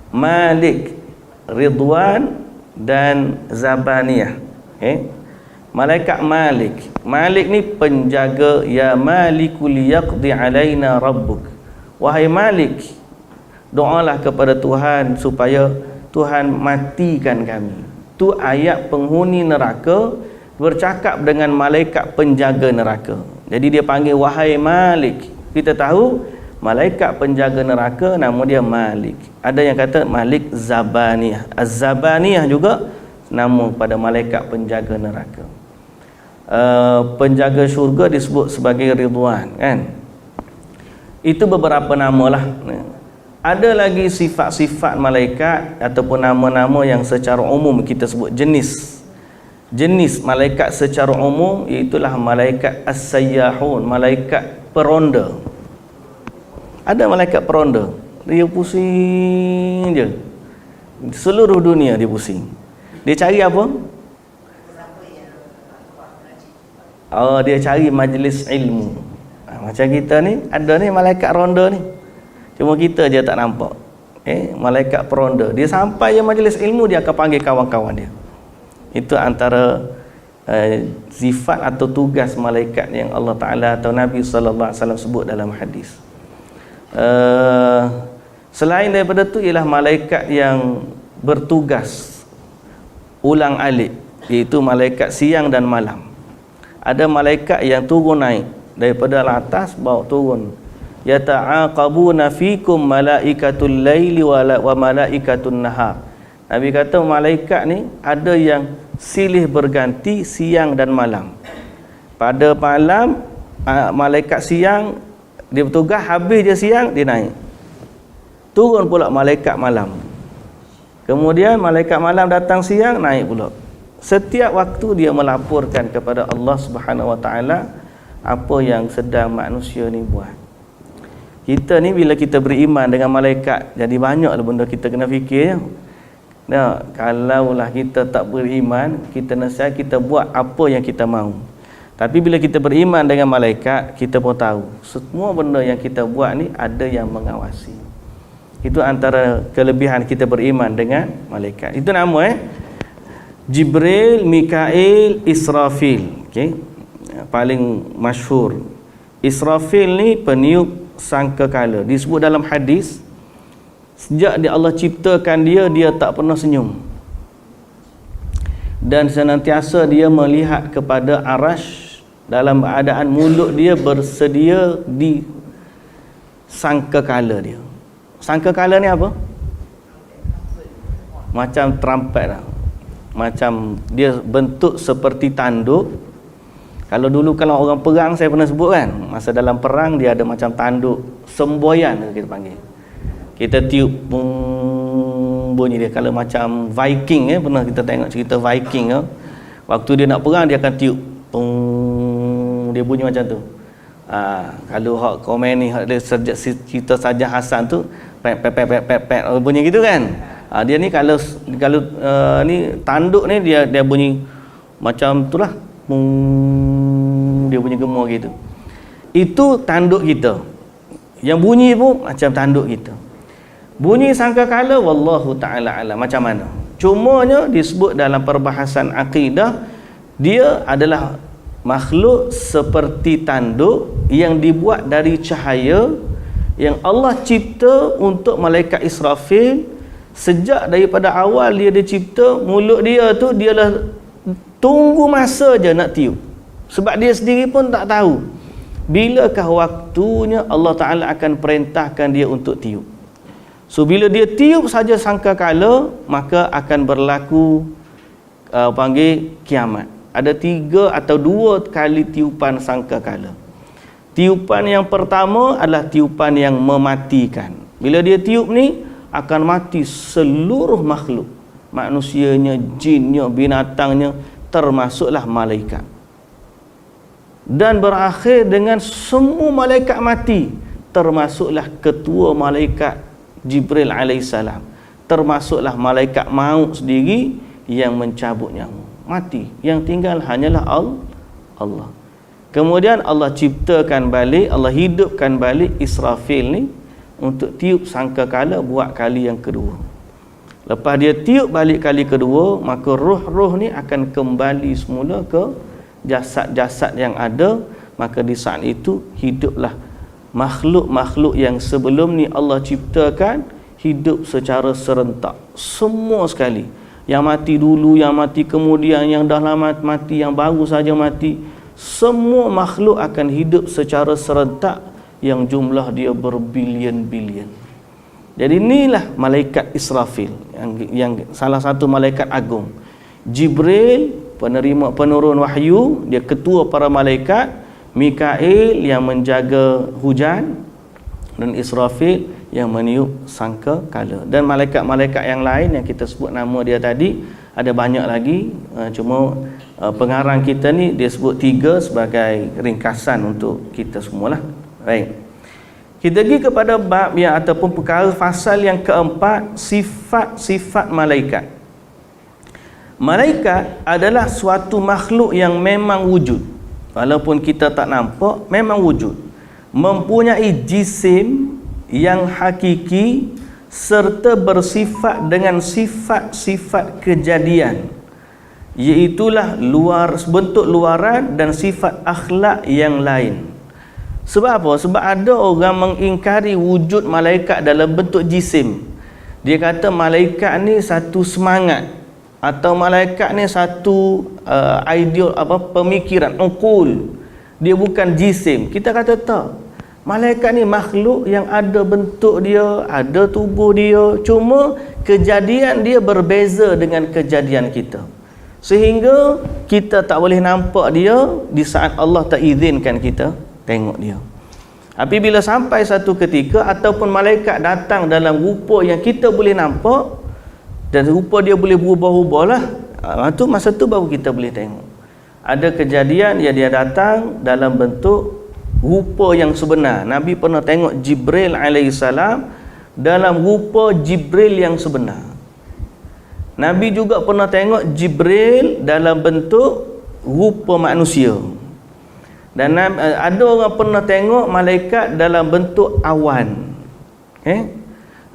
Malik, Ridwan dan Zabaniyah. Malaikat Malik. Malik ni penjaga. Ya Malikul yaqdi alaina rabbuk. Wahai Malik, doalah kepada Tuhan supaya Tuhan matikan kami. Tu ayat penghuni neraka bercakap dengan malaikat penjaga neraka. Jadi dia panggil wahai Malik. Kita tahu malaikat penjaga neraka nama dia Malik. Ada yang kata Malik Zabaniyah. Az-Zabaniyah juga nama pada malaikat penjaga neraka. Penjaga syurga disebut sebagai Ridwan, kan? Itu beberapa nama lah. Ada lagi sifat-sifat malaikat ataupun nama-nama yang secara umum kita sebut jenis. Jenis malaikat secara umum iaitulah malaikat as-sayyahun, malaikat peronda. Ada malaikat peronda, dia pusing je, seluruh dunia dia pusing. Dia cari apa? Dia cari majlis ilmu. Macam kita ni, ada ni malaikat ronda ni, cuma kita je tak nampak. Malaikat peronda, dia sampai je majlis ilmu, dia akan panggil kawan-kawan dia. Itu antara sifat atau tugas malaikat yang Allah Ta'ala atau Nabi SAW sebut dalam hadis. Selain daripada tu ialah malaikat yang bertugas ulang alik, iaitu malaikat siang dan malam. Ada malaikat yang turun naik daripada atas bawa turun. Yata'aqabuna fikum malaikatul laili wa malaikatun nahar. Nabi kata malaikat ni ada yang silih berganti siang dan malam. Pada malam malaikat siang dia bertugas, habis je siang dia naik, turun pula malaikat malam. Kemudian malaikat malam datang siang, naik pula. Setiap waktu dia melaporkan kepada Allah Subhanahu Wa Taala apa yang sedang manusia ni buat. Kita ni bila kita beriman dengan malaikat, jadi banyaklah benda kita kena fikir. Kalaulah kita tak beriman, kita nasihat kita buat apa yang kita mahu. Tapi bila kita beriman dengan malaikat, kita pun tahu semua benda yang kita buat ni ada yang mengawasi. Itu antara kelebihan kita beriman dengan malaikat. Itu nama Jibril, Mikail, Israfil. Okey. Paling masyhur. Israfil ni peniup sangkakala. Disebut dalam hadis, sejak Allah ciptakan dia, dia tak pernah senyum. Dan senantiasa dia melihat kepada arash dalam keadaan mulut dia bersedia di sangkakala dia. Sangkakala ni apa? Macam trumpet lah. Macam dia bentuk seperti tanduk. Kalau dulu kalau orang perang, saya pernah sebut kan, masa dalam perang dia ada macam tanduk semboyan kita panggil. kita tiup bunyi dia. Kalau macam Viking pernah kita tengok cerita Viking waktu dia nak perang dia akan tiup dia bunyi macam tu. Kalau hak komen ni hak dia cerita Saja Hasan tu pep bunyi gitu kan. Dia ni kalau ni tanduk ni dia bunyi macam itulah, dia bunyi gemar gitu. Itu tanduk kita. Yang bunyi pun macam tanduk kita. Bunyi sangkakala wallahu taala alam macam mana. Cumanya disebut dalam perbahasan akidah dia adalah makhluk seperti tanduk yang dibuat dari cahaya yang Allah cipta untuk malaikat Israfil. Sejak daripada awal dia dicipta, mulut dia tu dialah tunggu masa je nak tiup. Sebab dia sendiri pun tak tahu bilakah waktunya Allah Ta'ala akan perintahkan dia untuk tiup. So bila dia tiup saja sangkakala, maka akan berlaku panggil kiamat. Ada 3 atau 2 kali tiupan sangkakala. Tiupan yang pertama adalah tiupan yang mematikan. Bila dia tiup ni, akan mati seluruh makhluk. Manusianya, jinnya, binatangnya, termasuklah malaikat. Dan berakhir dengan semua malaikat mati, termasuklah ketua malaikat Jibril alaihissalam, termasuklah malaikat maut sendiri yang mencabut nyawa, mati. Yang tinggal hanyalah Allah. Kemudian Allah ciptakan balik, Allah hidupkan balik Israfil ni untuk tiup sangkakala buat kali yang kedua. Lepas dia tiup balik kali kedua, maka roh-roh ni akan kembali semula ke jasad-jasad yang ada. Maka di saat itu hiduplah makhluk-makhluk yang sebelum ni Allah ciptakan, hidup secara serentak semua sekali. Yang mati dulu, yang mati kemudian, yang dah lama mati, yang baru saja mati, semua makhluk akan hidup secara serentak yang jumlah dia berbilion-bilion. Jadi inilah malaikat Israfil yang salah satu malaikat agung. Jibril penurun wahyu, dia ketua para malaikat. Mikail yang menjaga hujan, dan Israfil yang meniup sangkakala. Dan malaikat-malaikat yang lain yang kita sebut nama dia tadi ada banyak lagi, cuma pengarang kita ni dia sebut 3 sebagai ringkasan untuk kita semualah. Baik, kita pergi kepada bab yang ataupun perkara fasal yang keempat, sifat-sifat malaikat. Malaikat adalah suatu makhluk yang memang wujud, walaupun kita tak nampak, memang wujud, mempunyai jisim yang hakiki serta bersifat dengan sifat-sifat kejadian, iaitulah bentuk luaran dan sifat akhlak yang lain. Sebab apa? Sebab ada orang mengingkari wujud malaikat dalam bentuk jisim. Dia kata malaikat ni satu semangat, atau malaikat ni satu ideal pemikiran, uqul. Dia bukan jisim. Kita kata tak. Malaikat ni makhluk yang ada bentuk dia, ada tubuh dia, cuma kejadian dia berbeza dengan kejadian kita, sehingga kita tak boleh nampak dia di saat Allah tak izinkan kita tengok dia. Tapi bila sampai satu ketika ataupun malaikat datang dalam rupa yang kita boleh nampak, dan rupa dia boleh berubah-ubah lah, masa tu baru kita boleh tengok. Ada kejadian yang dia datang dalam bentuk rupa yang sebenar. Nabi pernah tengok Jibril alaihissalam dalam rupa Jibril yang sebenar. Nabi juga pernah tengok Jibril dalam bentuk rupa manusia. Dan ada orang pernah tengok malaikat dalam bentuk awan.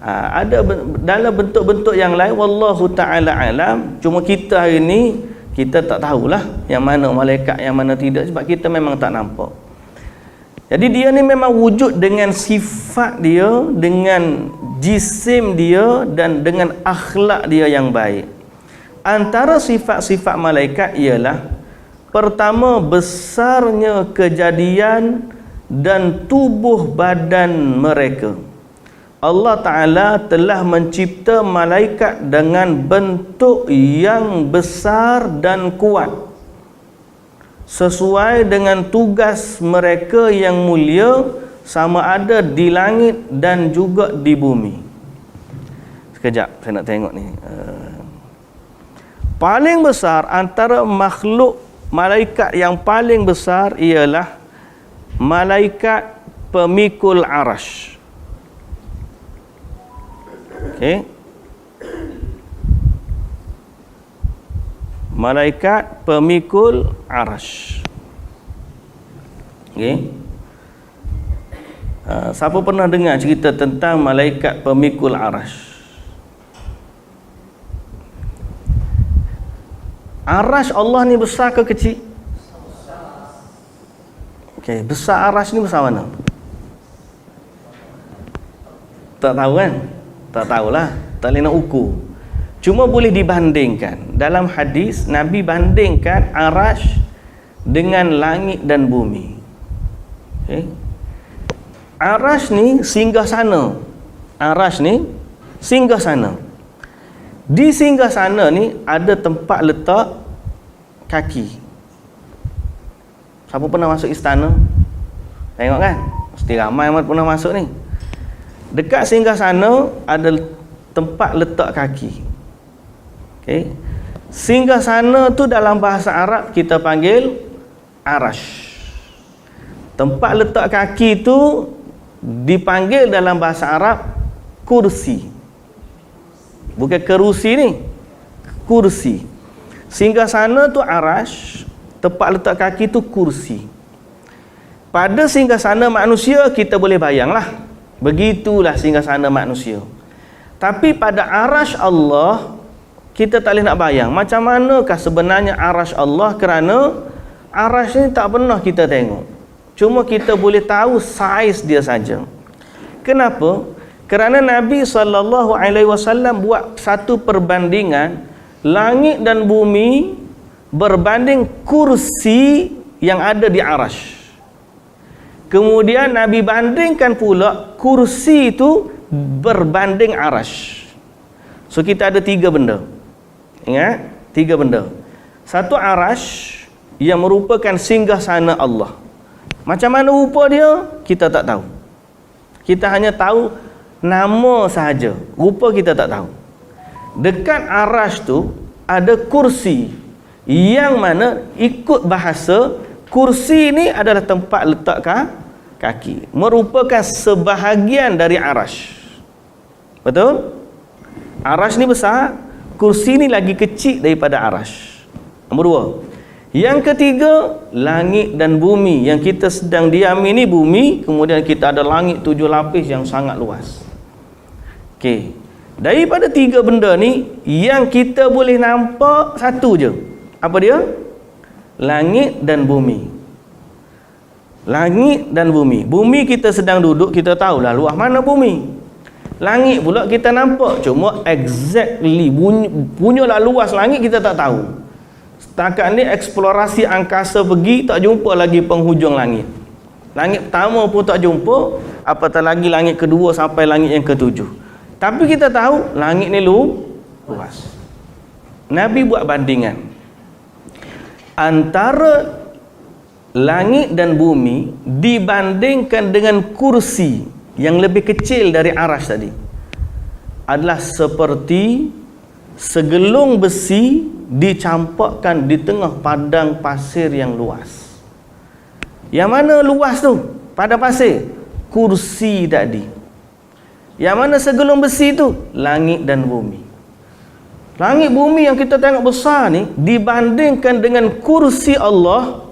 Ada dalam bentuk-bentuk yang lain, wallahu ta'ala alam. Cuma kita hari ni kita tak tahulah yang mana malaikat, yang mana tidak, sebab kita memang tak nampak. Jadi dia ni memang wujud dengan sifat dia, dengan jisim dia, dan dengan akhlak dia yang baik. Antara sifat-sifat malaikat ialah, pertama, besarnya kejadian dan tubuh badan mereka. Allah Ta'ala telah mencipta malaikat dengan bentuk yang besar dan kuat, sesuai dengan tugas mereka yang mulia, sama ada di langit dan juga di bumi. Sekejap saya nak tengok ni. Paling besar antara makhluk malaikat yang paling besar ialah malaikat pemikul arash. Okey. Malaikat pemikul arash. Okey. Siapa pernah dengar cerita tentang malaikat pemikul arash? Arash Allah ni besar ke kecil? Okey, besar arash ni besar mana? Tak tahu kan? Tak tahulah, tak boleh nak ukur. Cuma boleh dibandingkan. Dalam hadis Nabi bandingkan arash dengan langit dan bumi. Okey. Arash ni singgahsana. Arash ni singgahsana. Di singgahsana ni ada tempat letak kaki. Siapa pernah masuk istana? Tengok kan? Mesti ramai yang pernah masuk ni. Dekat singgahsana ada tempat letak kaki. Okey. Singgahsana tu dalam bahasa Arab kita panggil arash. Tempat letak kaki tu dipanggil dalam bahasa Arab kursi. Bukan kerusi ni, kursi. Singgahsana tu arash, tempat letak kaki tu kursi. Pada singgahsana manusia kita boleh bayanglah, begitulah singgahsana manusia. Tapi pada arash Allah kita tak boleh nak bayang macam manakah sebenarnya arash Allah, kerana arash ni tak pernah kita tengok. Cuma kita boleh tahu saiz dia saja. Kenapa? Kerana Nabi SAW buat satu perbandingan langit dan bumi berbanding kursi yang ada di arash. Kemudian Nabi bandingkan pula kursi itu berbanding arash. So kita ada 3 benda. Ingat? 3 benda. Satu arash yang merupakan singgahsana Allah. Macam mana rupa dia, kita tak tahu. Kita hanya tahu nama sahaja, rupa kita tak tahu. Dekat arash tu ada kursi, yang mana ikut bahasa kursi ni adalah tempat letak kaki, merupakan sebahagian dari arash. Betul? Arash ni besar, kursi ni lagi kecil daripada arash. Nombor 2. Yang ketiga, langit dan bumi. Yang kita sedang diami ni bumi, kemudian kita ada langit 7 lapis yang sangat luas. Okey. Daripada 3 benda ni, yang kita boleh nampak satu je. Apa dia? Langit dan bumi. Langit dan bumi. Bumi kita sedang duduk, kita tahulah luas mana bumi. Langit pula kita nampak, cuma exactly punyalah luas langit kita tak tahu. Setakat ni eksplorasi angkasa pergi, tak jumpa lagi penghujung langit. Langit pertama pun tak jumpa, apatah lagi langit kedua sampai langit yang ke-7. Tapi kita tahu langit ni luas. Nabi buat bandingan antara langit dan bumi dibandingkan dengan kursi yang lebih kecil dari arash tadi, adalah seperti segelung besi dicampakkan di tengah padang pasir yang luas. Yang mana luas tu? Padang pasir. Kursi tadi. Yang mana segelung besi tu? Langit dan bumi. Langit bumi yang kita tengok besar ni dibandingkan dengan kursi Allah,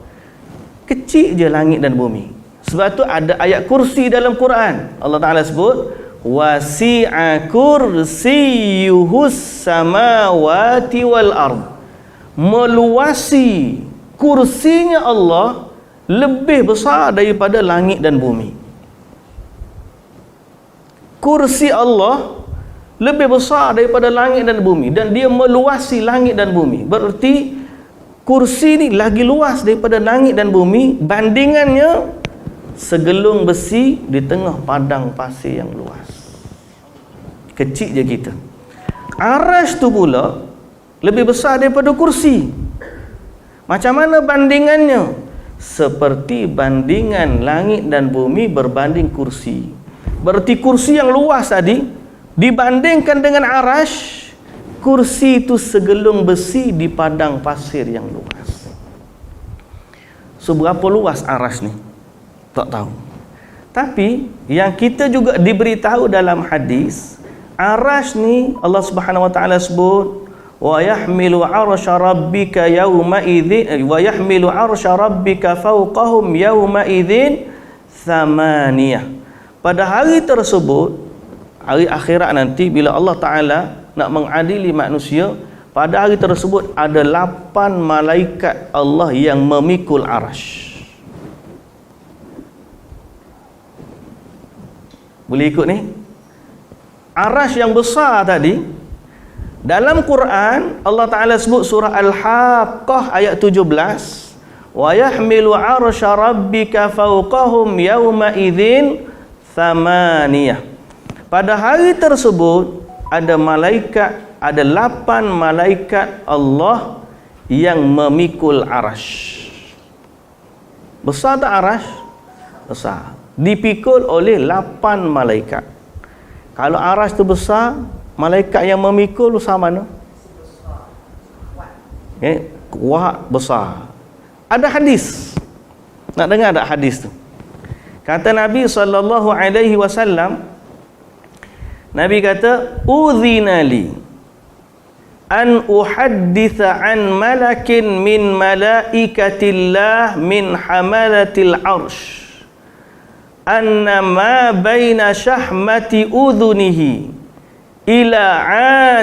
kecil je langit dan bumi. Sebab tu ada ayat kursi dalam Quran. Allah Ta'ala sebut wasi'a kursiyuhus samawati wal ard. Meluasi kursinya Allah lebih besar daripada langit dan bumi. Kursi Allah lebih besar daripada langit dan bumi, dan dia meluasi langit dan bumi. Berarti kursi ni lagi luas daripada langit dan bumi. Bandingannya segelung besi di tengah padang pasir yang luas. Kecil je kita. Arash tu pula lebih besar daripada kursi. Macam mana bandingannya? Seperti bandingan langit dan bumi berbanding kursi. Berarti kursi yang luas tadi Dibandingkan dengan arash, kursi itu segelung besi di padang pasir yang luas. Seberapa luas arash ni? Tak tahu. Tapi yang kita juga diberitahu dalam hadis, arash ni Allah Subhanahu wa taala sebut wa yahmilu 'arsya rabbika yawma idzin wa yahmilu 'arsya rabbika fawqahum yawma idzin thamaniyah. Pada hari tersebut, hari akhirat nanti, bila Allah Ta'ala nak mengadili manusia, pada hari tersebut ada 8 malaikat Allah yang memikul arash. Boleh ikut ni? Arash yang besar tadi, dalam Quran Allah Ta'ala sebut surah Al-Haqqah ayat 17, wa yahmilu 'arsya rabbika fawqahum yawma idzin thamaniyah. Pada hari tersebut ada malaikat, ada 8 malaikat Allah yang memikul arash. Besar tak arash? Besar. Dipikul oleh 8 malaikat. Kalau arash tu besar, malaikat yang memikul besar mana? Kuat, besar. Ada hadis. Nak dengar tak hadis tu? Kata Nabi SAW, Nabi kata, udzinali an uhadditha an malakin min malaikatillah min hamalatil arsh anna ma baina syahmati udhunihi ila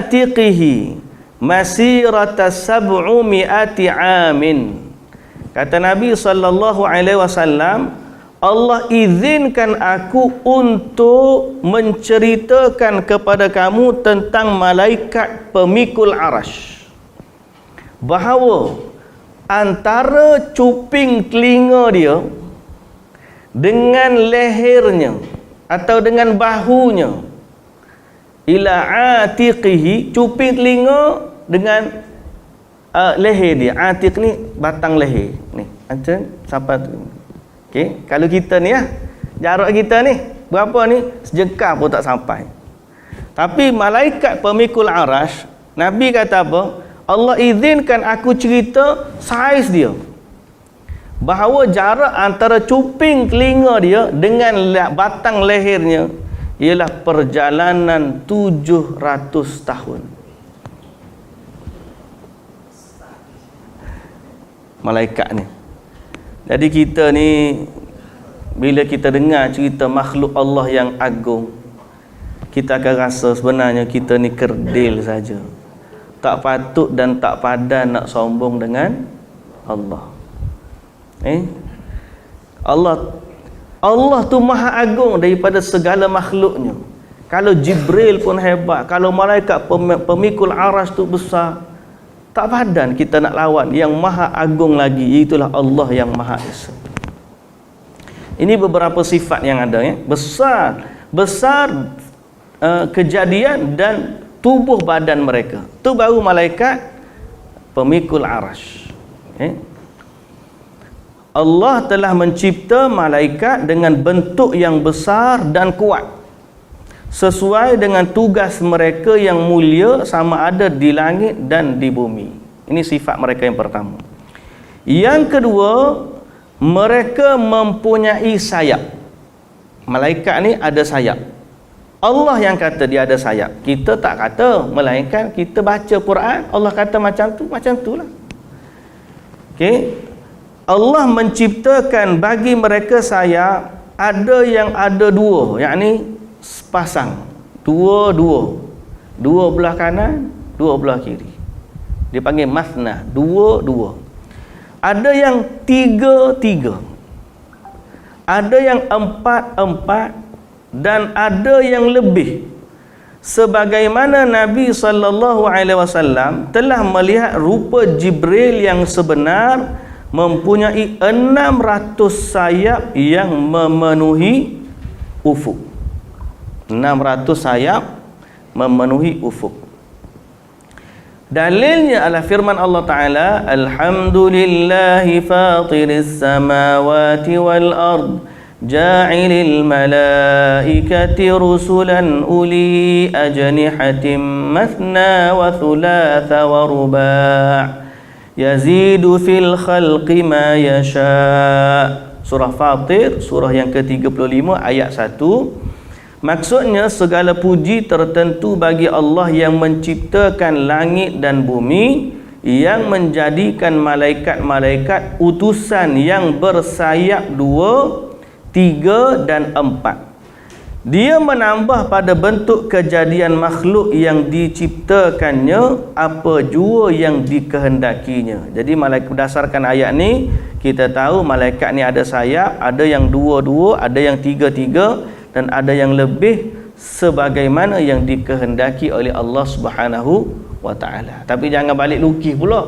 atiqihi masirata 700 amin. Kata Nabi SAW, Allah izinkan aku untuk menceritakan kepada kamu tentang malaikat pemikul arash, bahawa antara cuping telinga dia dengan lehernya atau dengan bahunya, ila atiqihi, cuping telinga dengan leher dia. Atiq ni batang leher ni, macam sampai tu. Okey, kalau kita ni jarak kita ni berapa ni? Sejengkal pun tak sampai. Tapi malaikat pemikul arash, Nabi kata apa? Allah izinkan aku cerita saiz dia, bahawa jarak antara cuping telinga dia dengan batang lehernya ialah perjalanan 700 tahun. Malaikat ni. Jadi kita ni, bila kita dengar cerita makhluk Allah yang agung, kita akan rasa sebenarnya kita ni kerdil saja. Tak patut dan tak padan nak sombong dengan Allah. Allah tu maha agung daripada segala makhluknya. Kalau Jibril pun hebat, kalau malaikat pemikul arash tu besar, tak padan kita nak lawan yang maha agung lagi, itulah Allah yang maha esa. Ini beberapa sifat yang ada, besar kejadian dan tubuh badan mereka. Tu baru malaikat pemikul arash. Allah telah mencipta malaikat dengan bentuk yang besar dan kuat, sesuai dengan tugas mereka yang mulia, sama ada di langit dan di bumi. Ini sifat mereka yang pertama. Yang kedua, mereka mempunyai sayap. Malaikat ni ada sayap. Allah yang kata dia ada sayap, kita tak kata. Melainkan kita baca Quran, Allah kata macam tu lah. Allah menciptakan bagi mereka sayap. Ada yang ada 2, yakni sepasang, dua belah kanan, 2 belah kiri. Dia panggil masna, 2. Ada yang 3, ada yang 4, dan ada yang lebih. Sebagaimana Nabi SAW telah melihat rupa Jibril yang sebenar mempunyai 600 sayap yang memenuhi ufuk. 600 sayap memenuhi ufuk. Dalilnya adalah firman Allah Ta'ala, Alhamdulillahi fatiris samawati wal ard, ja'ilil malaikati rusulan uli ajnihatin mathna wa thulatha wa ruba' yazidu fil khalqi ma yasha'. Surah Fatir, surah yang ke-35 ayat 1. Maksudnya segala puji tertentu bagi Allah yang menciptakan langit dan bumi, yang menjadikan malaikat-malaikat utusan yang bersayap 2, 3 dan 4. Dia menambah pada bentuk kejadian makhluk yang diciptakannya apa jua yang dikehendakinya. Jadi malaikat, berdasarkan ayat ni kita tahu malaikat ni ada sayap, ada yang 2, ada yang 3, dan ada yang lebih sebagaimana yang dikehendaki oleh Allah Subhanahu wa taala. Tapi jangan balik lukis pula.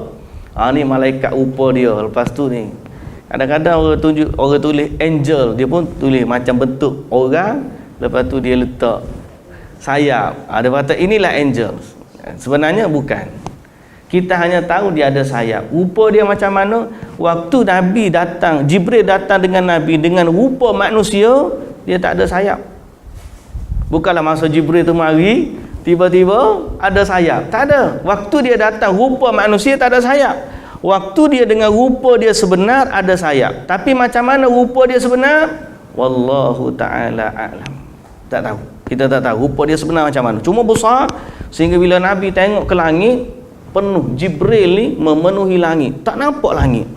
Ni malaikat rupa dia. Lepas tu ni kadang-kadang orang tulis angel, dia pun tulis macam bentuk orang. Lepas tu dia letak sayap. Dia kata inilah angel. Sebenarnya bukan. Kita hanya tahu dia ada sayap. Rupa dia macam mana? Waktu Nabi datang, Jibril datang dengan Nabi dengan rupa manusia, dia tak ada sayap. Bukanlah masa Jibril tu mari tiba-tiba ada sayap. Tak ada. Waktu dia datang rupa manusia tak ada sayap. Waktu dia dengan rupa dia sebenar ada sayap. Tapi macam mana rupa dia sebenar? Wallahu ta'ala a'lam. Tak tahu. Kita tak tahu rupa dia sebenar macam mana. Cuma besar sehingga bila Nabi tengok ke langit, penuh. Jibril ni memenuhi langit. Tak nampak langit.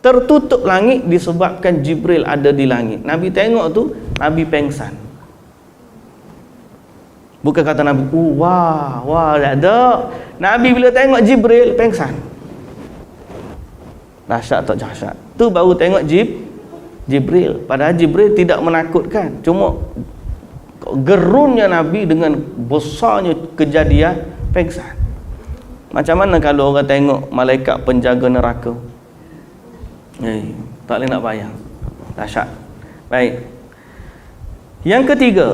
Tertutup langit disebabkan Jibril ada di langit. Nabi tengok tu, Nabi pengsan. Bukan kata Nabi, wah, tak ada. Nabi bila tengok Jibril, pengsan. Dahsyat tak dahsyat? Tu baru tengok Jibril. Padahal Jibril tidak menakutkan. Cuma gerunnya Nabi dengan besarnya kejadian, pengsan. Macam mana kalau orang tengok malaikat penjaga neraka? Tak boleh nak bayang. Dahsyat. Baik. Yang ketiga,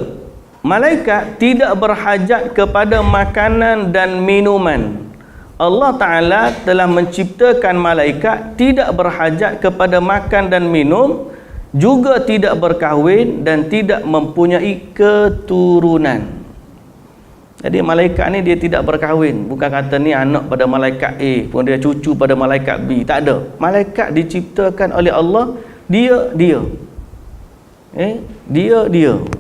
malaikat tidak berhajat kepada makanan dan minuman. Allah Ta'ala telah menciptakan malaikat tidak berhajat kepada makan dan minum, juga tidak berkahwin dan tidak mempunyai keturunan. Jadi malaikat ni dia tidak berkahwin. Bukan kata ni anak pada malaikat A pun dia cucu pada malaikat B. Tak ada. Malaikat diciptakan oleh Allah, dia. Dia.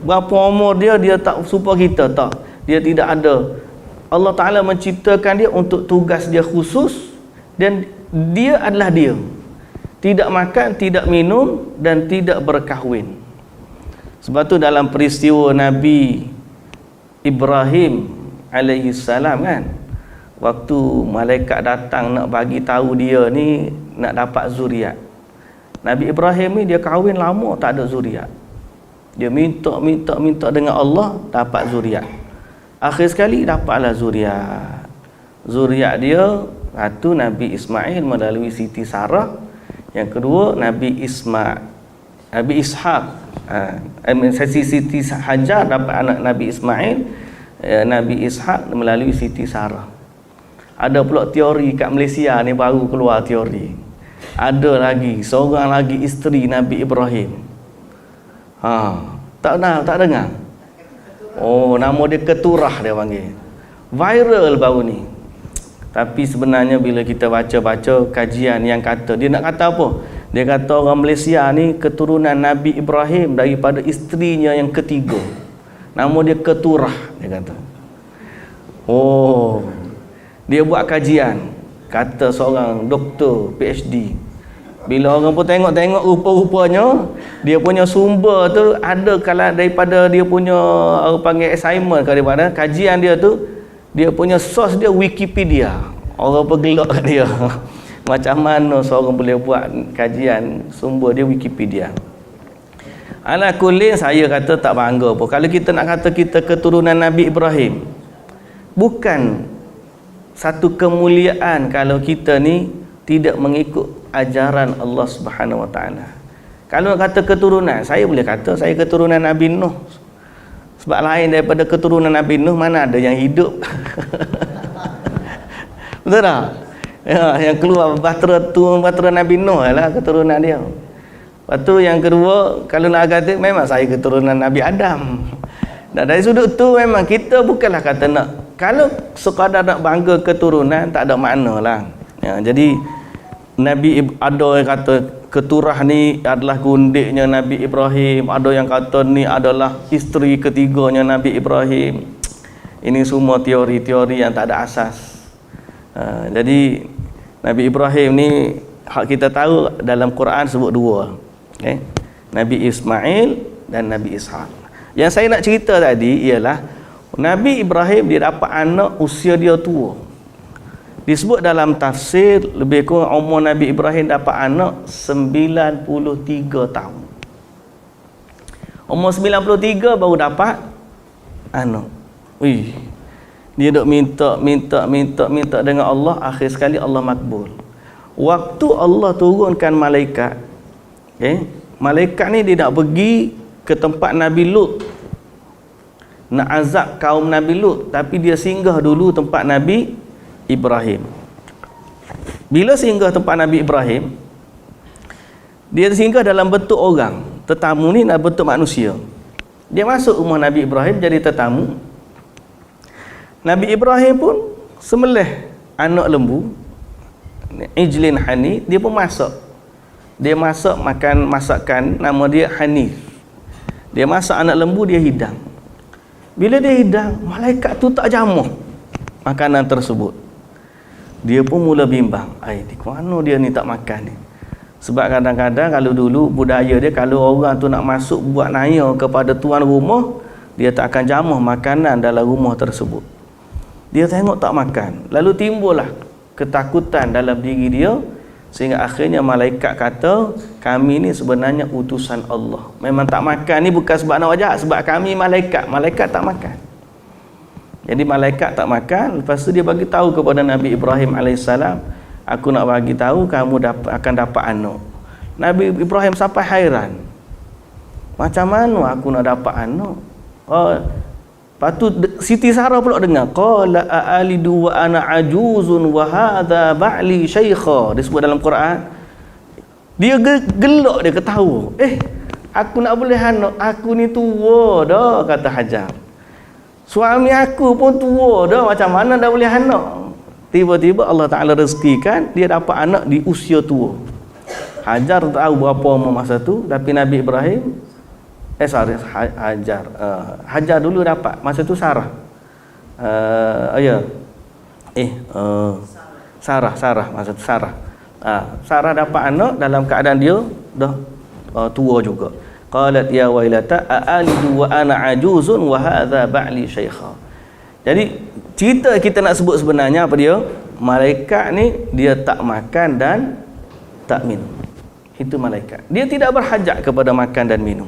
Berapa umur dia tak serupa kita, tak. Dia tidak ada. Allah Ta'ala menciptakan dia untuk tugas dia khusus, dan dia adalah dia. Tidak makan, tidak minum dan tidak berkahwin. Sebab tu dalam peristiwa Nabi Ibrahim alaihi salam kan, waktu malaikat datang nak bagi tahu dia ni nak dapat zuriat. Nabi Ibrahim ni dia kahwin lama tak ada zuriat. Dia minta dengan Allah dapat zuriat. Akhir sekali dapatlah zuriat. Zuriat dia satu Nabi Ismail melalui Siti Sarah. Yang kedua Nabi Ishaq. Siti Hajar dapat anak Nabi Ismail. Nabi Ishaq melalui Siti Sarah. Ada pula teori kat Malaysia ni baru keluar teori. Ada lagi seorang lagi isteri Nabi Ibrahim. Tak dengar. Nama dia Keturah dia panggil. Viral baru ni. Tapi sebenarnya bila kita baca-baca kajian yang kata, dia nak kata apa? Dia kata orang Malaysia ni keturunan Nabi Ibrahim daripada isterinya yang ketiga. Nama dia Keturah, dia kata. Dia buat kajian. Kata seorang doktor PhD. Bila orang pun tengok rupa-rupanya, dia punya sumber tu ada kalau daripada dia punya orang panggil assignment, daripada kajian dia tu, dia punya source dia Wikipedia. Orang pergelak kat dia. Macam mana seorang boleh buat kajian, sumber dia Wikipedia. Ala kullin, saya kata tak bangga pun. Kalau kita nak kata kita keturunan Nabi Ibrahim, bukan satu kemuliaan kalau kita ni tidak mengikut ajaran Allah Subhanahu Wa Taala. Kalau kata keturunan, saya boleh kata saya keturunan Nabi Nuh. Sebab lain daripada keturunan Nabi Nuh mana ada yang hidup. Betul tak? Yang keluar bahtera Nabi Nuh adalah keturunan dia. Lepas tu yang kedua, kalau nak kata memang saya keturunan Nabi Adam. Dan dari sudut tu memang kita bukanlah kata nak, kalau sekadar nak bangga keturunan tak ada makna lah. Ya, jadi Nabi ada yang kata keturah ni adalah gundiknya Nabi Ibrahim, ada yang kata ni adalah isteri ketiganya Nabi Ibrahim. Ini semua teori-teori yang tak ada asas. Jadi Nabi Ibrahim ni hak kita tahu dalam Quran sebut dua, okay? Nabi Ismail dan Nabi Ishaq. Yang saya nak cerita tadi ialah Nabi Ibrahim dia dapat anak usia dia tua. Disebut dalam tafsir lebih kurang umur Nabi Ibrahim dapat anak 93 tahun. Umur 93 baru dapat anak. Wih, dia duk minta dengan Allah, akhir sekali Allah makbul. Waktu Allah turunkan malaikat, malaikat ni dia nak pergi ke tempat Nabi Lut, nak azab kaum Nabi Lut, tapi dia singgah dulu tempat Nabi Ibrahim. Bila singgah tempat Nabi Ibrahim, dia singgah dalam bentuk orang. Tetamu ni dalam bentuk manusia. Dia masuk rumah Nabi Ibrahim jadi tetamu. Nabi Ibrahim pun sembelih anak lembu, ijlin hani, dia pun masak. Dia masak masakan nama dia Hanif. Dia masak anak lembu, dia hidang. Bila dia hidang, malaikat tu tak jamah makanan tersebut. Dia pun mula bimbang, di mana dia ni tak makan ni? Sebab kadang-kadang kalau dulu budaya dia, kalau orang tu nak masuk buat naya kepada tuan rumah, dia tak akan jamah makanan dalam rumah tersebut. Dia tengok tak makan, lalu timbullah ketakutan dalam diri dia, sehingga akhirnya malaikat kata, kami ni sebenarnya utusan Allah. Memang tak makan ni bukan sebab nak wajah, sebab kami malaikat tak makan. Jadi malaikat tak makan. Lepas tu dia bagi tahu kepada Nabi Ibrahim AS, aku nak bagi tahu kamu akan dapat anak. Nabi Ibrahim sampai hairan, macam mana aku nak dapat anak? Lepas tu Siti Sarah pula dengar, qala a'alidu wa ana ajuzun wa hadha ba'li syaikha. Disebut dalam Quran. Dia gelak, dia ketawa. Aku nak boleh anak, aku ni tua dah, kata Hajar. Suami aku pun tua dah, macam mana dah boleh anak? Tiba-tiba Allah Ta'ala rezekikan dia dapat anak di usia tua. Hajar tak tahu berapa umur masa tu, tapi Nabi Ibrahim Hajar dulu dapat, masa tu Sarah. Sarah masa tu Sarah. Sarah dapat anak dalam keadaan dia dah tua juga. Qalat ya wailata a'alidu wa ana ajuzun wa hadha ba'li syaikha. Jadi cerita kita nak sebut sebenarnya apa dia? Malaikat ni dia tak makan dan tak minum. Itu malaikat. Dia tidak berhajat kepada makan dan minum.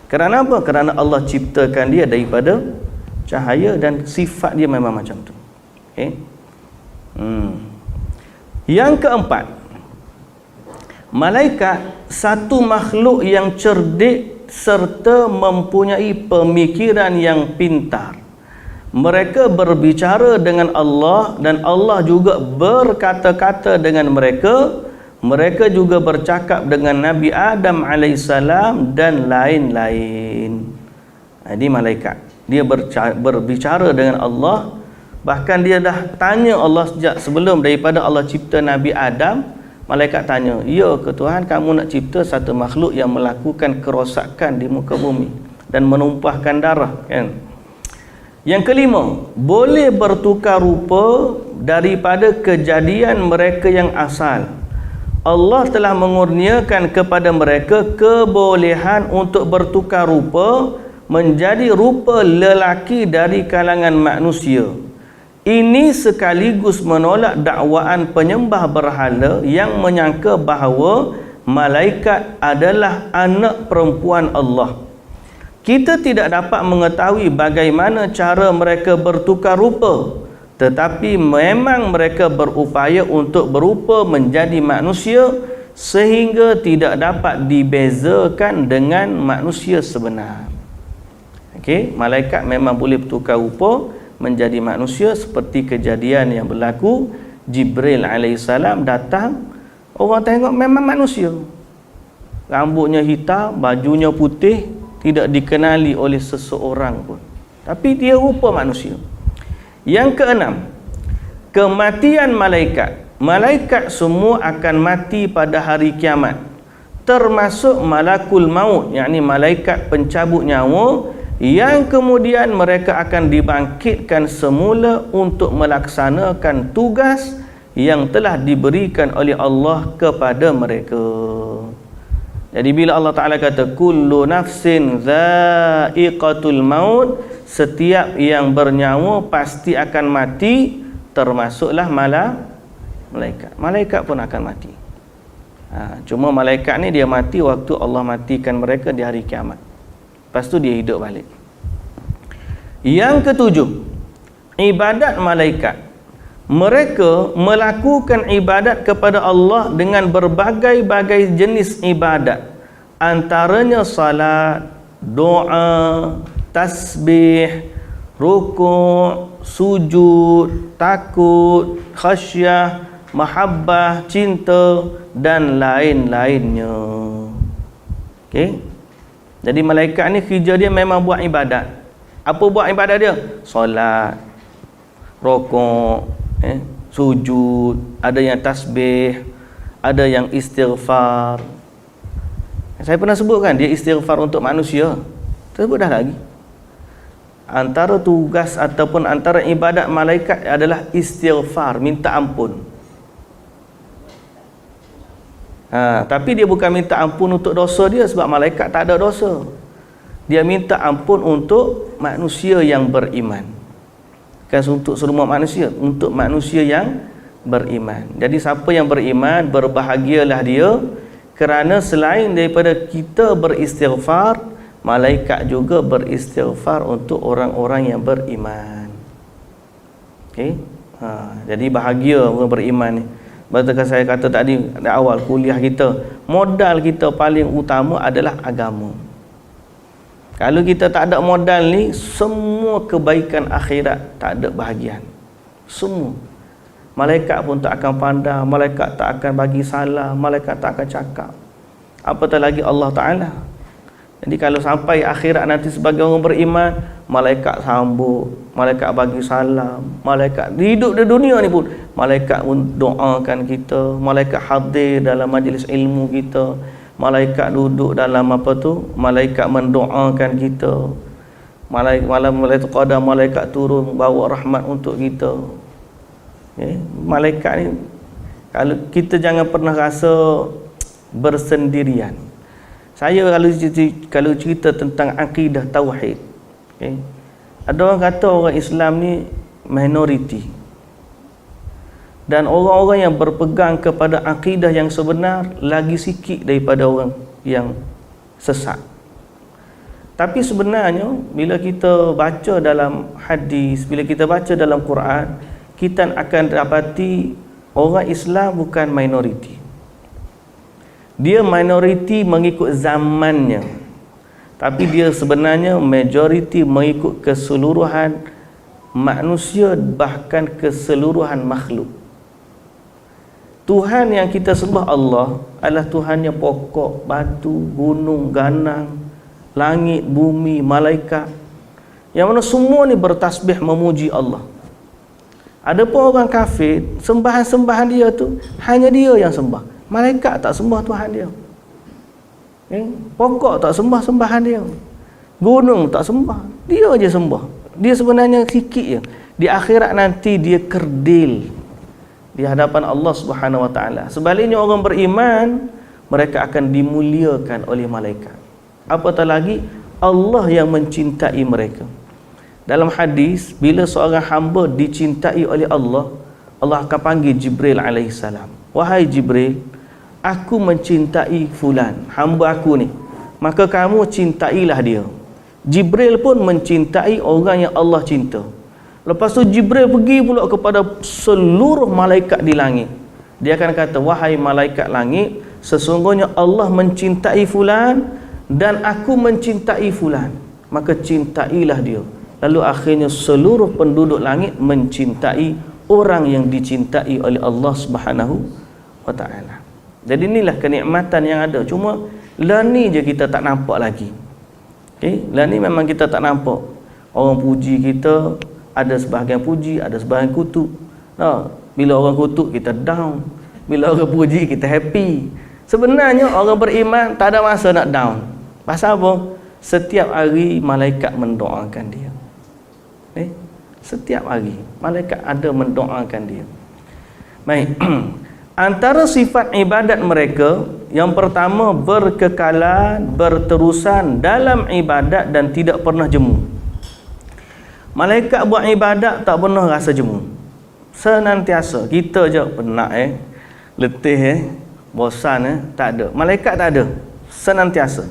Kerana apa? Kerana Allah ciptakan dia daripada cahaya dan sifat dia memang macam tu. Yang keempat, malaikat satu makhluk yang cerdik serta mempunyai pemikiran yang pintar. Mereka berbicara dengan Allah dan Allah juga berkata-kata dengan mereka. Mereka juga bercakap dengan Nabi Adam AS dan lain-lain. Ini malaikat. Dia berbicara dengan Allah. Bahkan dia dah tanya Allah sejak sebelum daripada Allah cipta Nabi Adam. Malaikat tanya, ya ke Tuhan, kamu nak cipta satu makhluk yang melakukan kerosakan di muka bumi dan menumpahkan darah, kan? Yang kelima, boleh bertukar rupa daripada kejadian mereka yang asal. Allah telah mengurniakan kepada mereka kebolehan untuk bertukar rupa menjadi rupa lelaki dari kalangan manusia. Ini sekaligus menolak dakwaan penyembah berhala yang menyangka bahawa malaikat adalah anak perempuan Allah. Kita tidak dapat mengetahui bagaimana cara mereka bertukar rupa, tetapi memang mereka berupaya untuk berupa menjadi manusia sehingga tidak dapat dibezakan dengan manusia sebenar. Malaikat memang boleh bertukar rupa menjadi manusia seperti kejadian yang berlaku. Jibril AS datang, orang tengok memang manusia. rambutnya hitam, bajunya putih, tidak dikenali oleh seseorang pun, tapi dia rupa manusia. Yang keenam, kematian malaikat. Malaikat semua akan mati pada hari kiamat, termasuk malakul maut, yakni malaikat pencabut nyawa, yang kemudian mereka akan dibangkitkan semula untuk melaksanakan tugas yang telah diberikan oleh Allah kepada mereka. Jadi bila Allah Ta'ala kata kullu nafsin dha'iqatul maut, setiap yang bernyawa pasti akan mati, termasuklah malaikat. Malaikat pun akan mati. Cuma malaikat ni dia mati waktu Allah matikan mereka di hari kiamat. Lepas tu dia hidup balik. Yang ketujuh, ibadat malaikat. Mereka melakukan ibadat kepada Allah dengan berbagai-bagai jenis ibadat, antaranya salat, doa, tasbih, rukuk, sujud, takut, khasyah, mahabbah, cinta dan lain-lainnya. Okey. Jadi malaikat ni kerja dia memang buat ibadat. Apa buat ibadat dia? Solat, rukuk, sujud, ada yang tasbih, ada yang istighfar. Saya pernah sebutkan dia istighfar untuk manusia. Sebut dah lagi. Antara tugas ataupun antara ibadat malaikat adalah istighfar, minta ampun. Tapi dia bukan minta ampun untuk dosa dia, sebab malaikat tak ada dosa. Dia minta ampun untuk manusia yang beriman. Bukan untuk semua manusia, untuk manusia yang beriman. Jadi siapa yang beriman, berbahagialah dia, kerana selain daripada kita beristighfar, malaikat juga beristighfar untuk orang-orang yang beriman. Okey. Jadi bahagia orang beriman ni. Betul saya kata tadi di awal kuliah kita, modal kita paling utama adalah agama. Kalau kita tak ada modal ni, semua kebaikan akhirat tak ada bahagian. Semua. Malaikat pun tak akan pandang, malaikat tak akan bagi salam, malaikat tak akan cakap. Apatah lagi Allah Ta'ala. Jadi kalau sampai akhirat nanti sebagai orang beriman, malaikat sambut, malaikat bagi salam, malaikat hidup di dunia ni pun, malaikat pun doakan kita, malaikat hadir dalam majlis ilmu kita, malaikat duduk dalam malaikat mendoakan kita, malaikat qadar, malaikat turun bawa rahmat untuk kita. Malaikat ni, kalau kita jangan pernah rasa bersendirian. Saya kalau cerita tentang akidah tauhid, ada orang kata orang Islam ni minoriti, dan orang-orang yang berpegang kepada akidah yang sebenar lagi sikit daripada orang yang sesat. Tapi sebenarnya bila kita baca dalam hadis, bila kita baca dalam Quran, kita akan dapati orang Islam bukan minoriti. Dia minoriti mengikut zamannya, tapi dia sebenarnya majoriti mengikut keseluruhan manusia, bahkan keseluruhan makhluk. Tuhan yang kita sembah Allah adalah Tuhan yang pokok, batu, gunung, ganang, langit, bumi, malaikat, yang mana semua ni bertasbih memuji Allah. Adapun orang kafir, sembahan-sembahan dia tu hanya dia yang sembah. Malaikat tak sembah Tuhan dia. Pokok tak sembah sembahan dia. Gunung tak sembah, dia je sembah. Dia sebenarnya sikit je. Di akhirat nanti dia kerdil di hadapan Allah Subhanahu Wa Taala. Sebaliknya orang beriman, mereka akan dimuliakan oleh malaikat. Apatah lagi Allah yang mencintai mereka. Dalam hadis, bila seorang hamba dicintai oleh Allah, Allah akan panggil Jibril alaihissalam. Wahai Jibril, aku mencintai fulan, hamba aku ni, maka kamu cintailah dia. Jibril pun mencintai orang yang Allah cinta. Lepas tu Jibril pergi pula kepada seluruh malaikat di langit. Dia akan kata, wahai malaikat langit, sesungguhnya Allah mencintai fulan dan aku mencintai fulan, maka cintailah dia. Lalu akhirnya seluruh penduduk langit mencintai orang yang dicintai oleh Allah Subhanahu Wa Ta'ala. Jadi inilah kenikmatan yang ada. Cuma Lah ni je kita tak nampak lagi. Okey, lah ni memang kita tak nampak. Orang puji kita, ada sebahagian puji, ada sebahagian kutuk. Nah, bila orang kutuk kita down, bila orang puji kita happy. Sebenarnya orang beriman tak ada masa nak down. Pasal apa? Setiap hari malaikat mendoakan dia. Setiap hari malaikat ada mendoakan dia. Baik. Antara sifat ibadat mereka, yang pertama, berkekalan, berterusan dalam ibadat dan tidak pernah jemu. Malaikat buat ibadat tak pernah rasa jemu. Senantiasa. Kita je penat letih bosan tak ada. Malaikat tak ada. Senantiasa.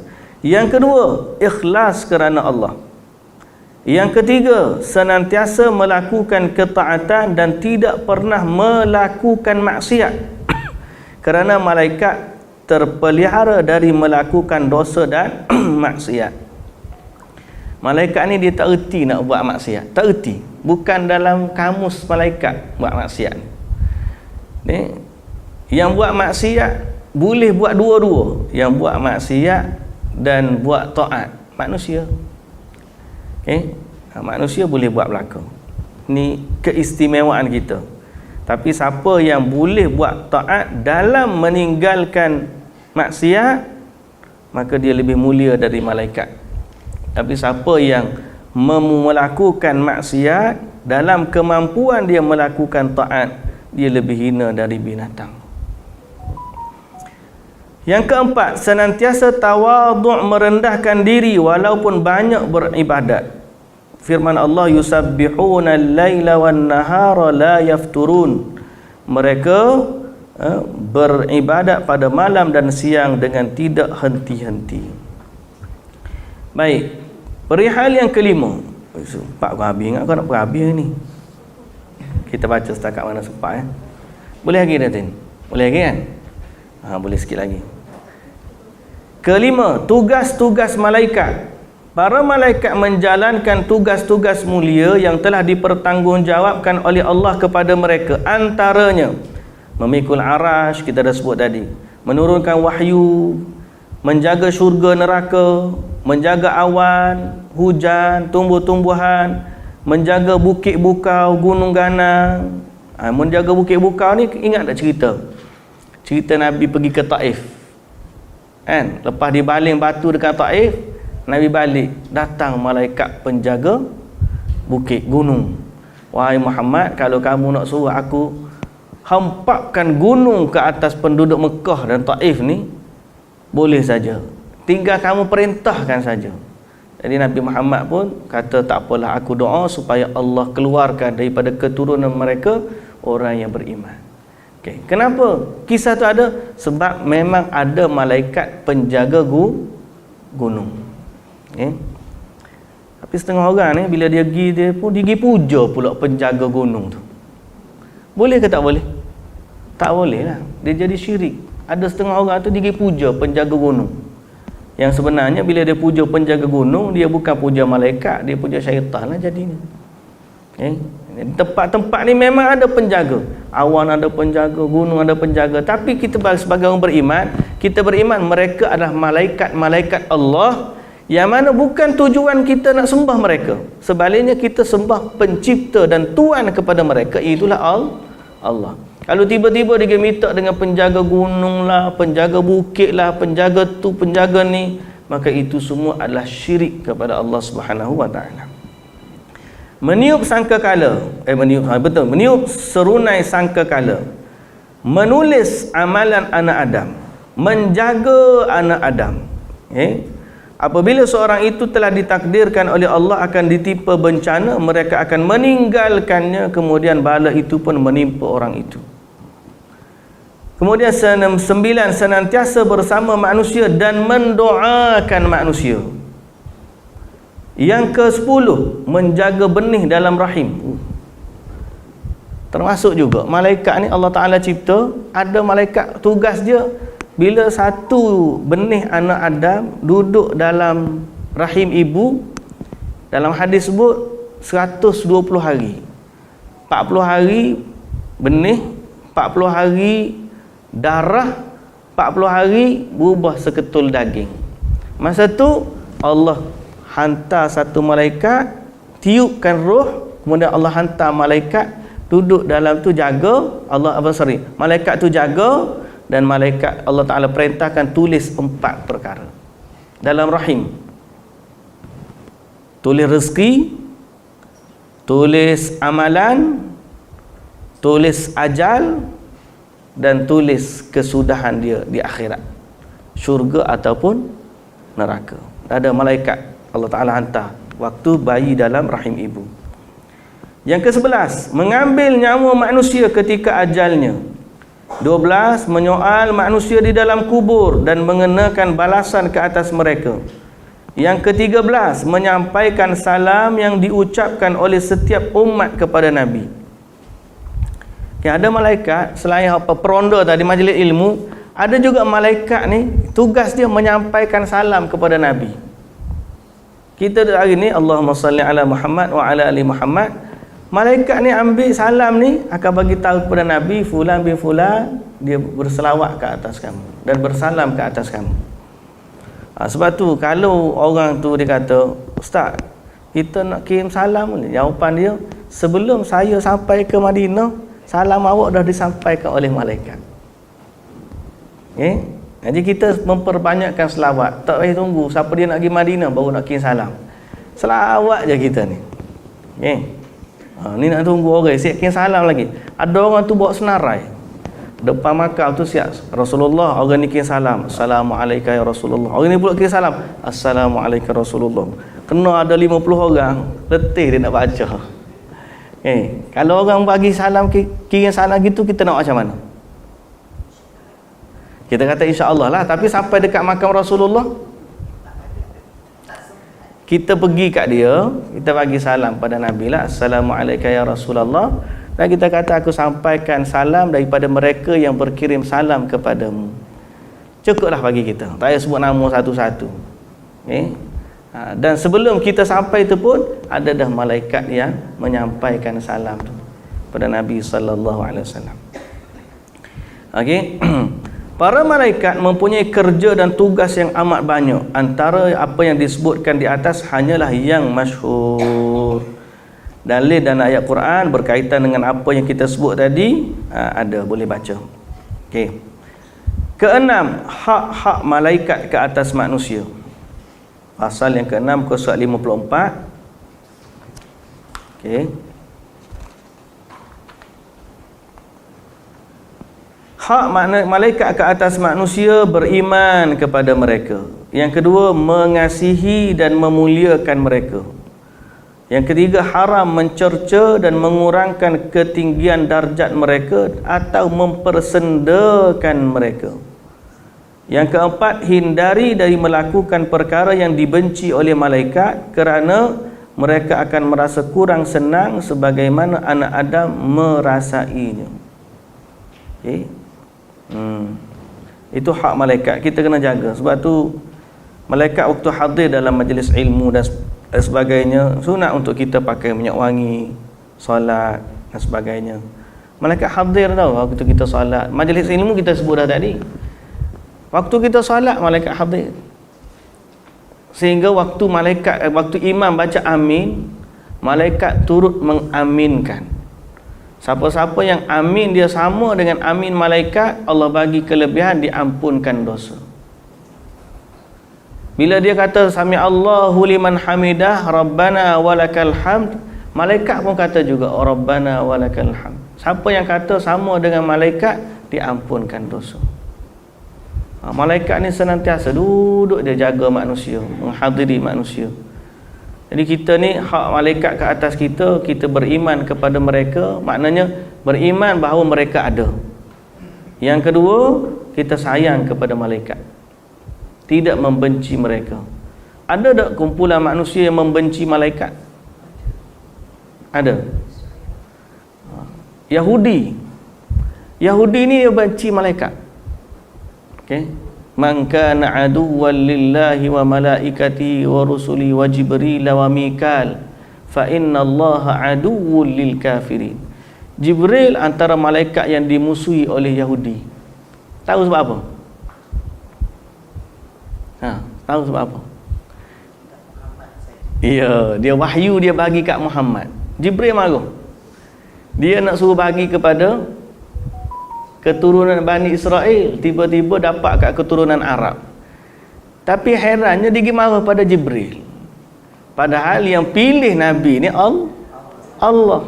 Yang kedua, ikhlas kerana Allah. Yang ketiga, senantiasa melakukan ketaatan dan tidak pernah melakukan maksiat. Kerana malaikat terpelihara dari melakukan dosa dan maksiat. Malaikat ni dia tak erti nak buat maksiat. Tak erti. Bukan dalam kamus malaikat buat maksiat ni. Yang buat maksiat boleh buat dua-dua. Yang buat maksiat dan buat taat. Manusia. Manusia boleh buat belakang. Ni keistimewaan kita. Tapi siapa yang boleh buat taat dalam meninggalkan maksiat, maka dia lebih mulia dari malaikat. Tapi siapa yang melakukan maksiat, dalam kemampuan dia melakukan taat, dia lebih hina dari binatang. Yang keempat, senantiasa tawadhu', merendahkan diri walaupun banyak beribadat. Firman Allah, yusabbihuna al-laila wan-nahara la yafturun. Mereka beribadat pada malam dan siang dengan tidak henti-henti. Baik, perihal yang kelima. Sempat aku habis, ingat kau nak habis ni. Kita baca setakat mana sempat Boleh lagi Datin? Boleh lagi kan? Boleh sikit lagi. Kelima, tugas-tugas malaikat. Para malaikat menjalankan tugas-tugas mulia yang telah dipertanggungjawabkan oleh Allah kepada mereka. Antaranya, memikul arash, kita dah sebut tadi, menurunkan wahyu, menjaga syurga neraka, menjaga awan, hujan, tumbuh-tumbuhan, menjaga bukit bukau, gunung ganang. Menjaga bukit bukau ni, ingat tak cerita Nabi pergi ke Taif kan? Lepas dibaling batu dekat Taif, Nabi balik, datang malaikat penjaga bukit gunung. Wahai Muhammad, kalau kamu nak suruh aku hempapkan gunung ke atas penduduk Mekah dan Taif ni, boleh saja, tinggal kamu perintahkan saja. Jadi Nabi Muhammad pun kata, tak apalah, aku doa supaya Allah keluarkan daripada keturunan mereka orang yang beriman. Okay. Kenapa kisah tu ada? Sebab memang ada malaikat penjaga gunung. Okay. Tapi setengah orang ni bila dia pergi puja pula penjaga gunung tu. Boleh ke tak boleh? Tak boleh lah. Dia jadi syirik. Ada setengah orang tu dia puja penjaga gunung. Yang sebenarnya bila dia puja penjaga gunung, dia bukan puja malaikat, dia puja syaitan lah jadinya. Okay. Tempat-tempat ni memang ada penjaga. Awan ada penjaga, gunung ada penjaga. Tapi kita sebagai orang beriman, kita beriman mereka adalah malaikat-malaikat Allah, yang mana bukan tujuan kita nak sembah mereka. Sebaliknya kita sembah pencipta dan tuan kepada mereka, itulah Allah. Kalau tiba-tiba dia minta dengan penjaga gunung lah, penjaga bukit lah, penjaga tu, penjaga ni, maka itu semua adalah syirik kepada Allah Subhanahu wa ta'ala. Meniup sangkakala, meniup serunai sangkakala, menulis amalan anak Adam, menjaga anak Adam. Apabila seorang itu telah ditakdirkan oleh Allah akan ditimpa bencana, mereka akan meninggalkannya, kemudian bala itu pun menimpa orang itu. Kemudian 9, senantiasa bersama manusia dan mendoakan manusia. Yang ke-10, menjaga benih dalam rahim. Termasuk juga malaikat ni Allah Ta'ala cipta, ada malaikat tugas dia, bila satu benih anak Adam duduk dalam rahim ibu, dalam hadis sebut 120 hari. 40 hari benih, 40 hari darah, 40 hari berubah seketul daging. Masa tu Allah hantar satu malaikat, tiupkan roh, kemudian Allah hantar malaikat duduk dalam tu jaga. Malaikat tu jaga, dan malaikat Allah Ta'ala perintahkan tulis 4 perkara dalam rahim. Tulis rezeki, tulis amalan, tulis ajal, dan tulis kesudahan dia di akhirat, syurga ataupun neraka. Ada malaikat Allah Ta'ala hantar waktu bayi dalam rahim ibu. Yang ke-11, mengambil nyawa manusia ketika ajalnya. 12, menyoal manusia di dalam kubur dan mengenakan balasan ke atas mereka. Yang ke-13, menyampaikan salam yang diucapkan oleh setiap umat kepada Nabi. Ada malaikat selain peronda tadi majlis ilmu, ada juga malaikat ni tugas dia menyampaikan salam kepada Nabi. Kita hari ni Allahumma salli ala Muhammad wa ala ali Muhammad. Malaikat ni ambil salam ni akan bagi tahu kepada Nabi, fulan bin fulan dia berselawat ke atas kamu dan bersalam ke atas kamu. Sebab tu kalau orang tu dia kata, "Ustaz, kita nak kirim salam ni." Jawapan dia, "Sebelum saya sampai ke Madinah, salam awak dah disampaikan oleh malaikat." Jadi kita memperbanyakkan selawat. Tak payah tunggu siapa dia nak pergi Madinah baru nak kirim salam. Selawat je kita ni. Ni nak tunggu orang siap kirim salam lagi. Ada orang tu bawa senarai depan makam tu siap Rasulullah, orang ni kirim salam, "Assalamualaikum ya Rasulullah." Orang ni pula kirim salam, "Assalamualaikum Rasulullah." Kena ada 50 orang, letih dia nak baca. Kalau orang bagi salam, kirim salam gitu, kita nak macam mana? Kita kata insya-Allah lah, tapi sampai dekat makam Rasulullah, kita pergi kat dia, kita bagi salam pada Nabi lah, "Assalamualaikum ya Rasulullah." Dan kita kata, "Aku sampaikan salam daripada mereka yang berkirim salam kepadamu." Cukuplah bagi kita, tak payah sebut nama satu-satu. Dan sebelum kita sampai itu pun ada dah malaikat yang menyampaikan salam tu pada Nabi sallallahu alaihi wasallam. Okey. Para malaikat mempunyai kerja dan tugas yang amat banyak. Antara apa yang disebutkan di atas hanyalah yang masyhur. Dalil dan ayat Quran berkaitan dengan apa yang kita sebut tadi ada, boleh baca. Okey. Keenam, hak-hak malaikat ke atas manusia. Pasal yang ke-6 ke surat 54. Okey. Hak malaikat ke atas manusia beriman kepada mereka. Yang kedua, mengasihi dan memuliakan mereka. Yang ketiga, haram mencerca dan mengurangkan ketinggian darjat mereka atau mempersendakan mereka. Yang keempat, hindari dari melakukan perkara yang dibenci oleh malaikat kerana mereka akan merasa kurang senang sebagaimana anak Adam merasainya. Okay. Itu hak malaikat, kita kena jaga. Sebab tu malaikat waktu hadir dalam majlis ilmu dan sebagainya, sunat untuk kita pakai minyak wangi, solat dan sebagainya. Malaikat hadir tau waktu kita solat. Majlis ilmu kita sebut dah tadi, waktu kita solat malaikat hadir. Sehingga waktu imam baca amin, malaikat turut mengaminkan. Siapa-siapa yang amin dia sama dengan amin malaikat, Allah bagi kelebihan, diampunkan dosa. Bila dia kata sami Allahu liman hamidah, Rabbana walakal hamd, malaikat pun kata juga Rabbana walakal hamd. Siapa yang kata sama dengan malaikat, diampunkan dosa. Malaikat ni senantiasa duduk dia jaga manusia, menghadiri manusia. Jadi kita ni hak malaikat ke atas kita, kita beriman kepada mereka, maknanya beriman bahawa mereka ada. Yang kedua, kita sayang kepada malaikat, tidak membenci mereka. Ada tak kumpulan manusia yang membenci malaikat? Ada. Yahudi ni dia benci malaikat. Okey. Man kana aduwwan lillahi wa malaikatihi wa rusuli wa jibril wa mikal fa inna allaha aduwwul lil kafirin. Jibril antara malaikat yang dimusuhi oleh Yahudi. Tahu sebab apa? Tahu sebab apa? Ya, dia wahyu dia bagi kat Muhammad. Jibril marah. Dia nak suruh bagi kepada keturunan Bani Israel, tiba-tiba dapat kat keturunan Arab. Tapi herannya dia marah pada Jibril. Padahal yang pilih Nabi ni Allah.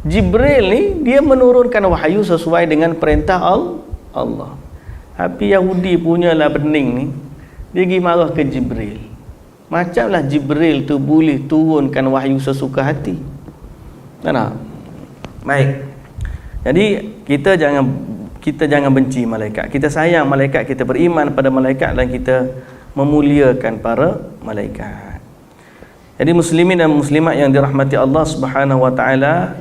Jibril ni dia menurunkan wahyu sesuai dengan perintah Allah. Tapi Yahudi punyalah bening ni, dia pergi marah ke Jibril. Macamlah Jibril tu boleh turunkan wahyu sesuka hati. Tak? Baik. Jadi kita jangan benci malaikat. Kita sayang malaikat, kita beriman pada malaikat dan kita memuliakan para malaikat. Jadi muslimin dan muslimat yang dirahmati Allah Subhanahu wa taala,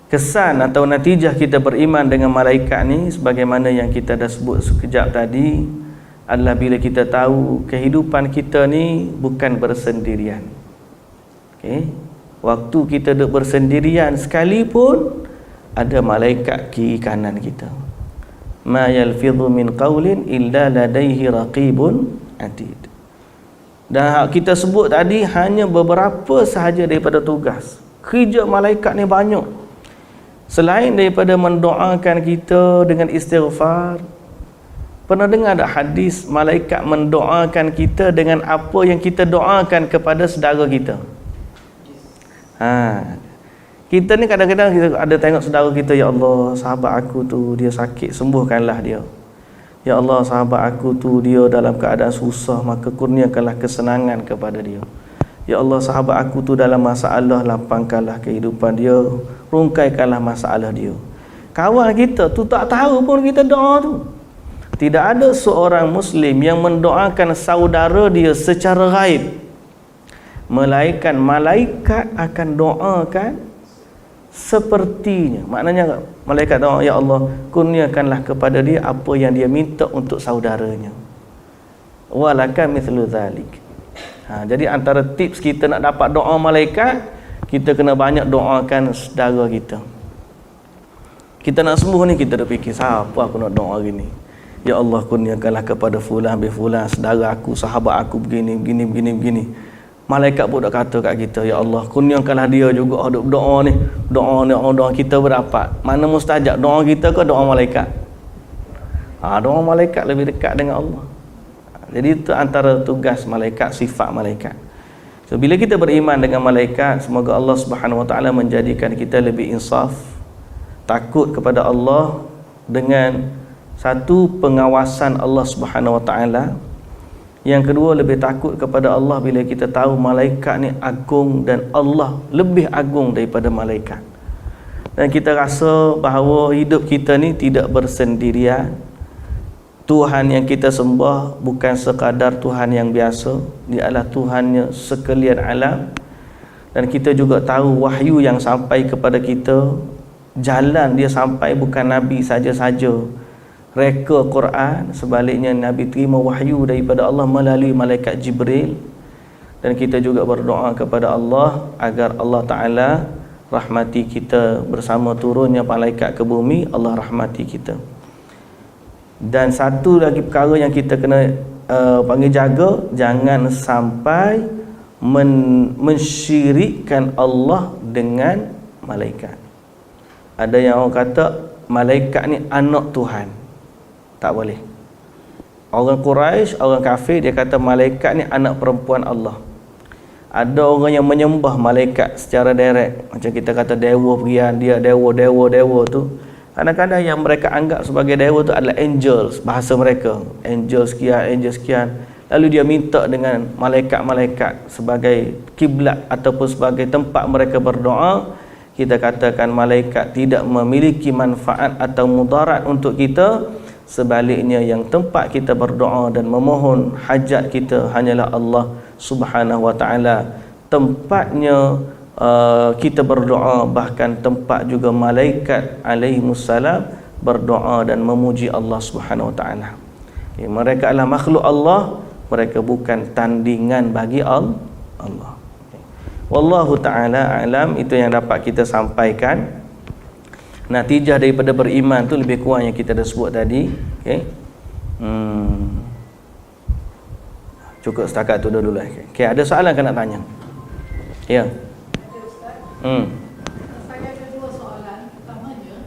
kesan atau natijah kita beriman dengan malaikat ni sebagaimana yang kita dah sebut sekejap tadi adalah bila kita tahu kehidupan kita ni bukan bersendirian. Okey. Waktu kita duduk bersendirian sekalipun ada malaikat kiri kanan kita. Ma yalfidhu min qawlin illa ladaihi raqibun atid. Dan kita sebut tadi hanya beberapa sahaja daripada tugas. Kerja malaikat ni banyak. Selain daripada mendoakan kita dengan istighfar, pernah dengar tak hadis malaikat mendoakan kita dengan apa yang kita doakan kepada saudara kita? Kita ni kadang-kadang kita ada tengok saudara kita, ya Allah, sahabat aku tu dia sakit, sembuhkanlah dia. Ya Allah, sahabat aku tu dia dalam keadaan susah, maka kurniakanlah kesenangan kepada dia. Ya Allah, sahabat aku tu dalam masalah, lapangkanlah kehidupan dia, rungkaikanlah masalah dia. Kawan kita tu tak tahu pun kita doa tu. Tidak ada seorang Muslim yang mendoakan saudara dia secara ghaib, melainkan malaikat akan doakan sepertinya. Maknanya malaikat doa, ya Allah, kurniakanlah kepada dia apa yang dia minta untuk saudaranya. Walaka mithlu dzalik. Jadi antara tips kita nak dapat doa malaikat, kita kena banyak doakan saudara kita. Kita nak sembuh ni, kita dah fikir, siapa aku nak doa hari ni? Ya Allah, kurniakanlah kepada fulan bin fulan, saudara aku, sahabat aku begini. Malaikat pun dah kata kat kita, ya Allah, kurniakanlah dia juga. Doa ni doa kita berdapat. Mana mustajab, doa kita ke doa malaikat? Doa malaikat lebih dekat dengan Allah. Jadi itu antara tugas malaikat, sifat malaikat. So bila kita beriman dengan malaikat, semoga Allah Subhanahu wa taala menjadikan kita lebih insaf, takut kepada Allah dengan satu pengawasan Allah Subhanahu wa taala. Yang kedua, lebih takut kepada Allah bila kita tahu malaikat ni agung dan Allah lebih agung daripada malaikat. Dan kita rasa bahawa hidup kita ni tidak bersendirian. Tuhan yang kita sembah bukan sekadar Tuhan yang biasa, dia adalah Tuhannya sekalian alam. Dan kita juga tahu wahyu yang sampai kepada kita, jalan dia sampai bukan Nabi saja-saja reka Quran, sebaliknya Nabi terima wahyu daripada Allah melalui malaikat Jibril. Dan kita juga berdoa kepada Allah agar Allah Ta'ala rahmati kita bersama turunnya malaikat ke bumi, Allah rahmati kita. Dan satu lagi perkara yang kita kena panggil jaga, jangan sampai mensyirikkan Allah dengan malaikat. Ada yang orang kata malaikat ni anak Tuhan. Tak boleh. Orang Quraisy, orang kafir, dia kata malaikat ni anak perempuan Allah. Ada orang yang menyembah malaikat secara direct, macam kita kata dewa perian, dia dewa tu. Kadang-kadang yang mereka anggap sebagai dewa tu adalah angels, bahasa mereka, angel sekian. Lalu dia minta dengan malaikat-malaikat sebagai kiblat ataupun sebagai tempat mereka berdoa. Kita katakan malaikat tidak memiliki manfaat atau mudarat untuk kita. Sebaliknya yang tempat kita berdoa dan memohon hajat kita hanyalah Allah Subhanahu wa taala. Tempatnya kita berdoa, bahkan tempat juga malaikat alaihimussalam berdoa dan memuji Allah Subhanahu wa taala. Mereka adalah makhluk Allah, mereka bukan tandingan bagi Allah. Wallahu taala alam. Itu yang dapat kita sampaikan. Natijah daripada beriman tu lebih kurang yang kita dah sebut tadi. Okey. Cukup setakat tu dulu lah. Okey, ada soalan kan nak tanya? Ya. Saya ada dua soalan. Pertamanya,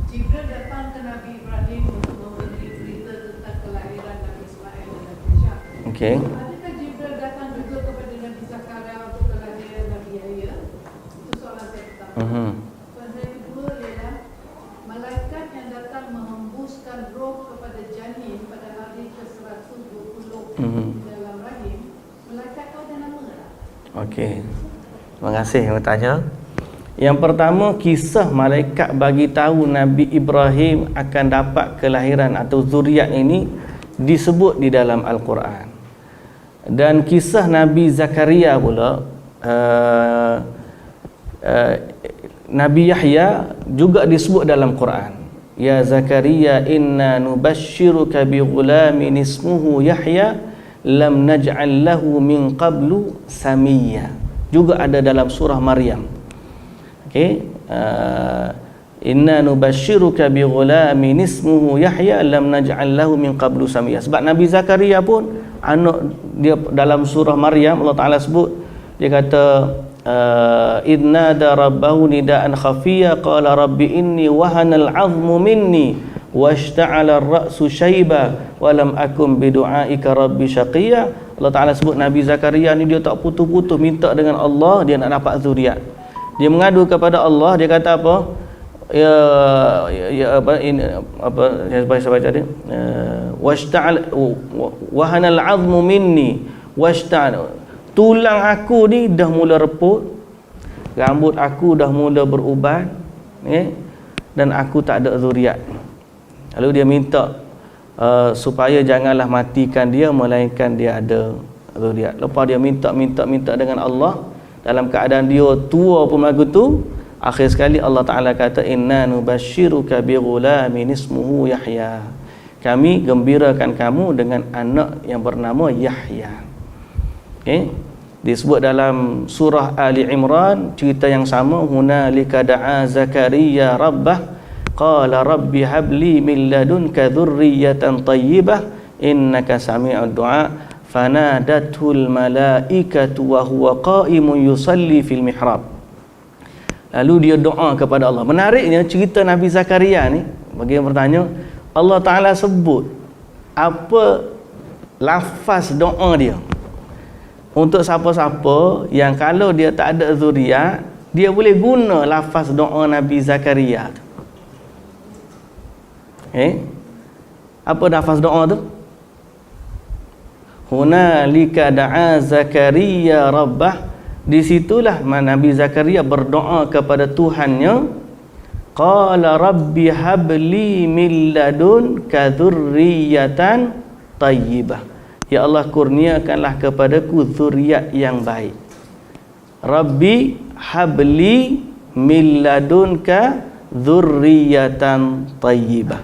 Jibril datang ke Nabi Ibrahim untuk memberi berita tentang kelahiran Nabi Ismail dan Nabi Ishak. Okey. Adakah Jibril datang juga kepada Nabi Zakaria untuk kelahiran Nabi Yahya? Itu soalan saya pertama. Soalan saya kedua ialah malaikat yang datang menghembuskan roh kepada janin pada hari ke-120 dalam rahim, malaikat itu ada nama tak? Okey. Terima kasih yang bertanya. Yang pertama, kisah malaikat bagi tahu Nabi Ibrahim akan dapat kelahiran atau zuriat ini disebut di dalam Al-Quran. Dan kisah Nabi Zakaria pula, Nabi Yahya juga disebut dalam Quran. Ya Zakaria inna nubashiruka bi ghulamin ismuhu Yahya lam naj'al lahu min qablu samiyya. Juga ada dalam surah Maryam. Okey, inna nubashiruka bi ghulamin ismuhu Yahya lam naj'al lahu min qablu samiyya. Sebab Nabi Zakaria pun anak dia dalam surah Maryam Allah Taala sebut, dia kata idna da rabbahu nidaan khafiyya qala rabbi inni wahanal 'azmu minni washta'ala ar-ra'su shayba wa lam akum bidu'aika rabbi shaqiyya. Allah Taala sebut Nabi Zakaria ni dia tak putus-putus minta dengan Allah dia nak dapat zuriat. Dia mengadu kepada Allah, dia kata apa? Saya baca dia. Washta'ala wahanal 'azmu minni washta'ala, tulang aku ni dah mula reput, rambut aku dah mula beruban, dan aku tak ada zuriat. Lalu dia minta supaya janganlah matikan dia melainkan dia ada zuriat. Lepas dia minta dengan Allah, dalam keadaan dia tua pun lagu tu, akhir sekali Allah Taala kata inna nubashiruka bi ghulamin ismuhu Yahya. Kami gembirakan kamu dengan anak yang bernama Yahya. Okey, disebut dalam surah Ali Imran cerita yang sama, hunalika da'a Zakaria rabbah qala rabbi habli min ladunka dhurriyatan tayyibah innaka sami'ud du'a fanadatul malaikatu wa huwa qa'imun yusalli fil mihrab. Lalu dia doa kepada Allah. Menariknya cerita Nabi Zakaria ni, bagi yang bertanya, Allah Taala sebut apa lafaz doa dia untuk siapa-siapa yang kalau dia tak ada zuriat, dia boleh guna lafaz doa Nabi Zakaria tu. Apa lafaz doa tu? Hunalika da'a Zakaria rabbah. Di situlah Nabi Zakaria berdoa kepada Tuhannya, qala rabbi habli min ladunka dzurriyyatan tayyibah. Ya Allah, kurniakanlah kepadaku zuriat yang baik. Rabbi habli min ladunka dzurriyyatan tayyibah.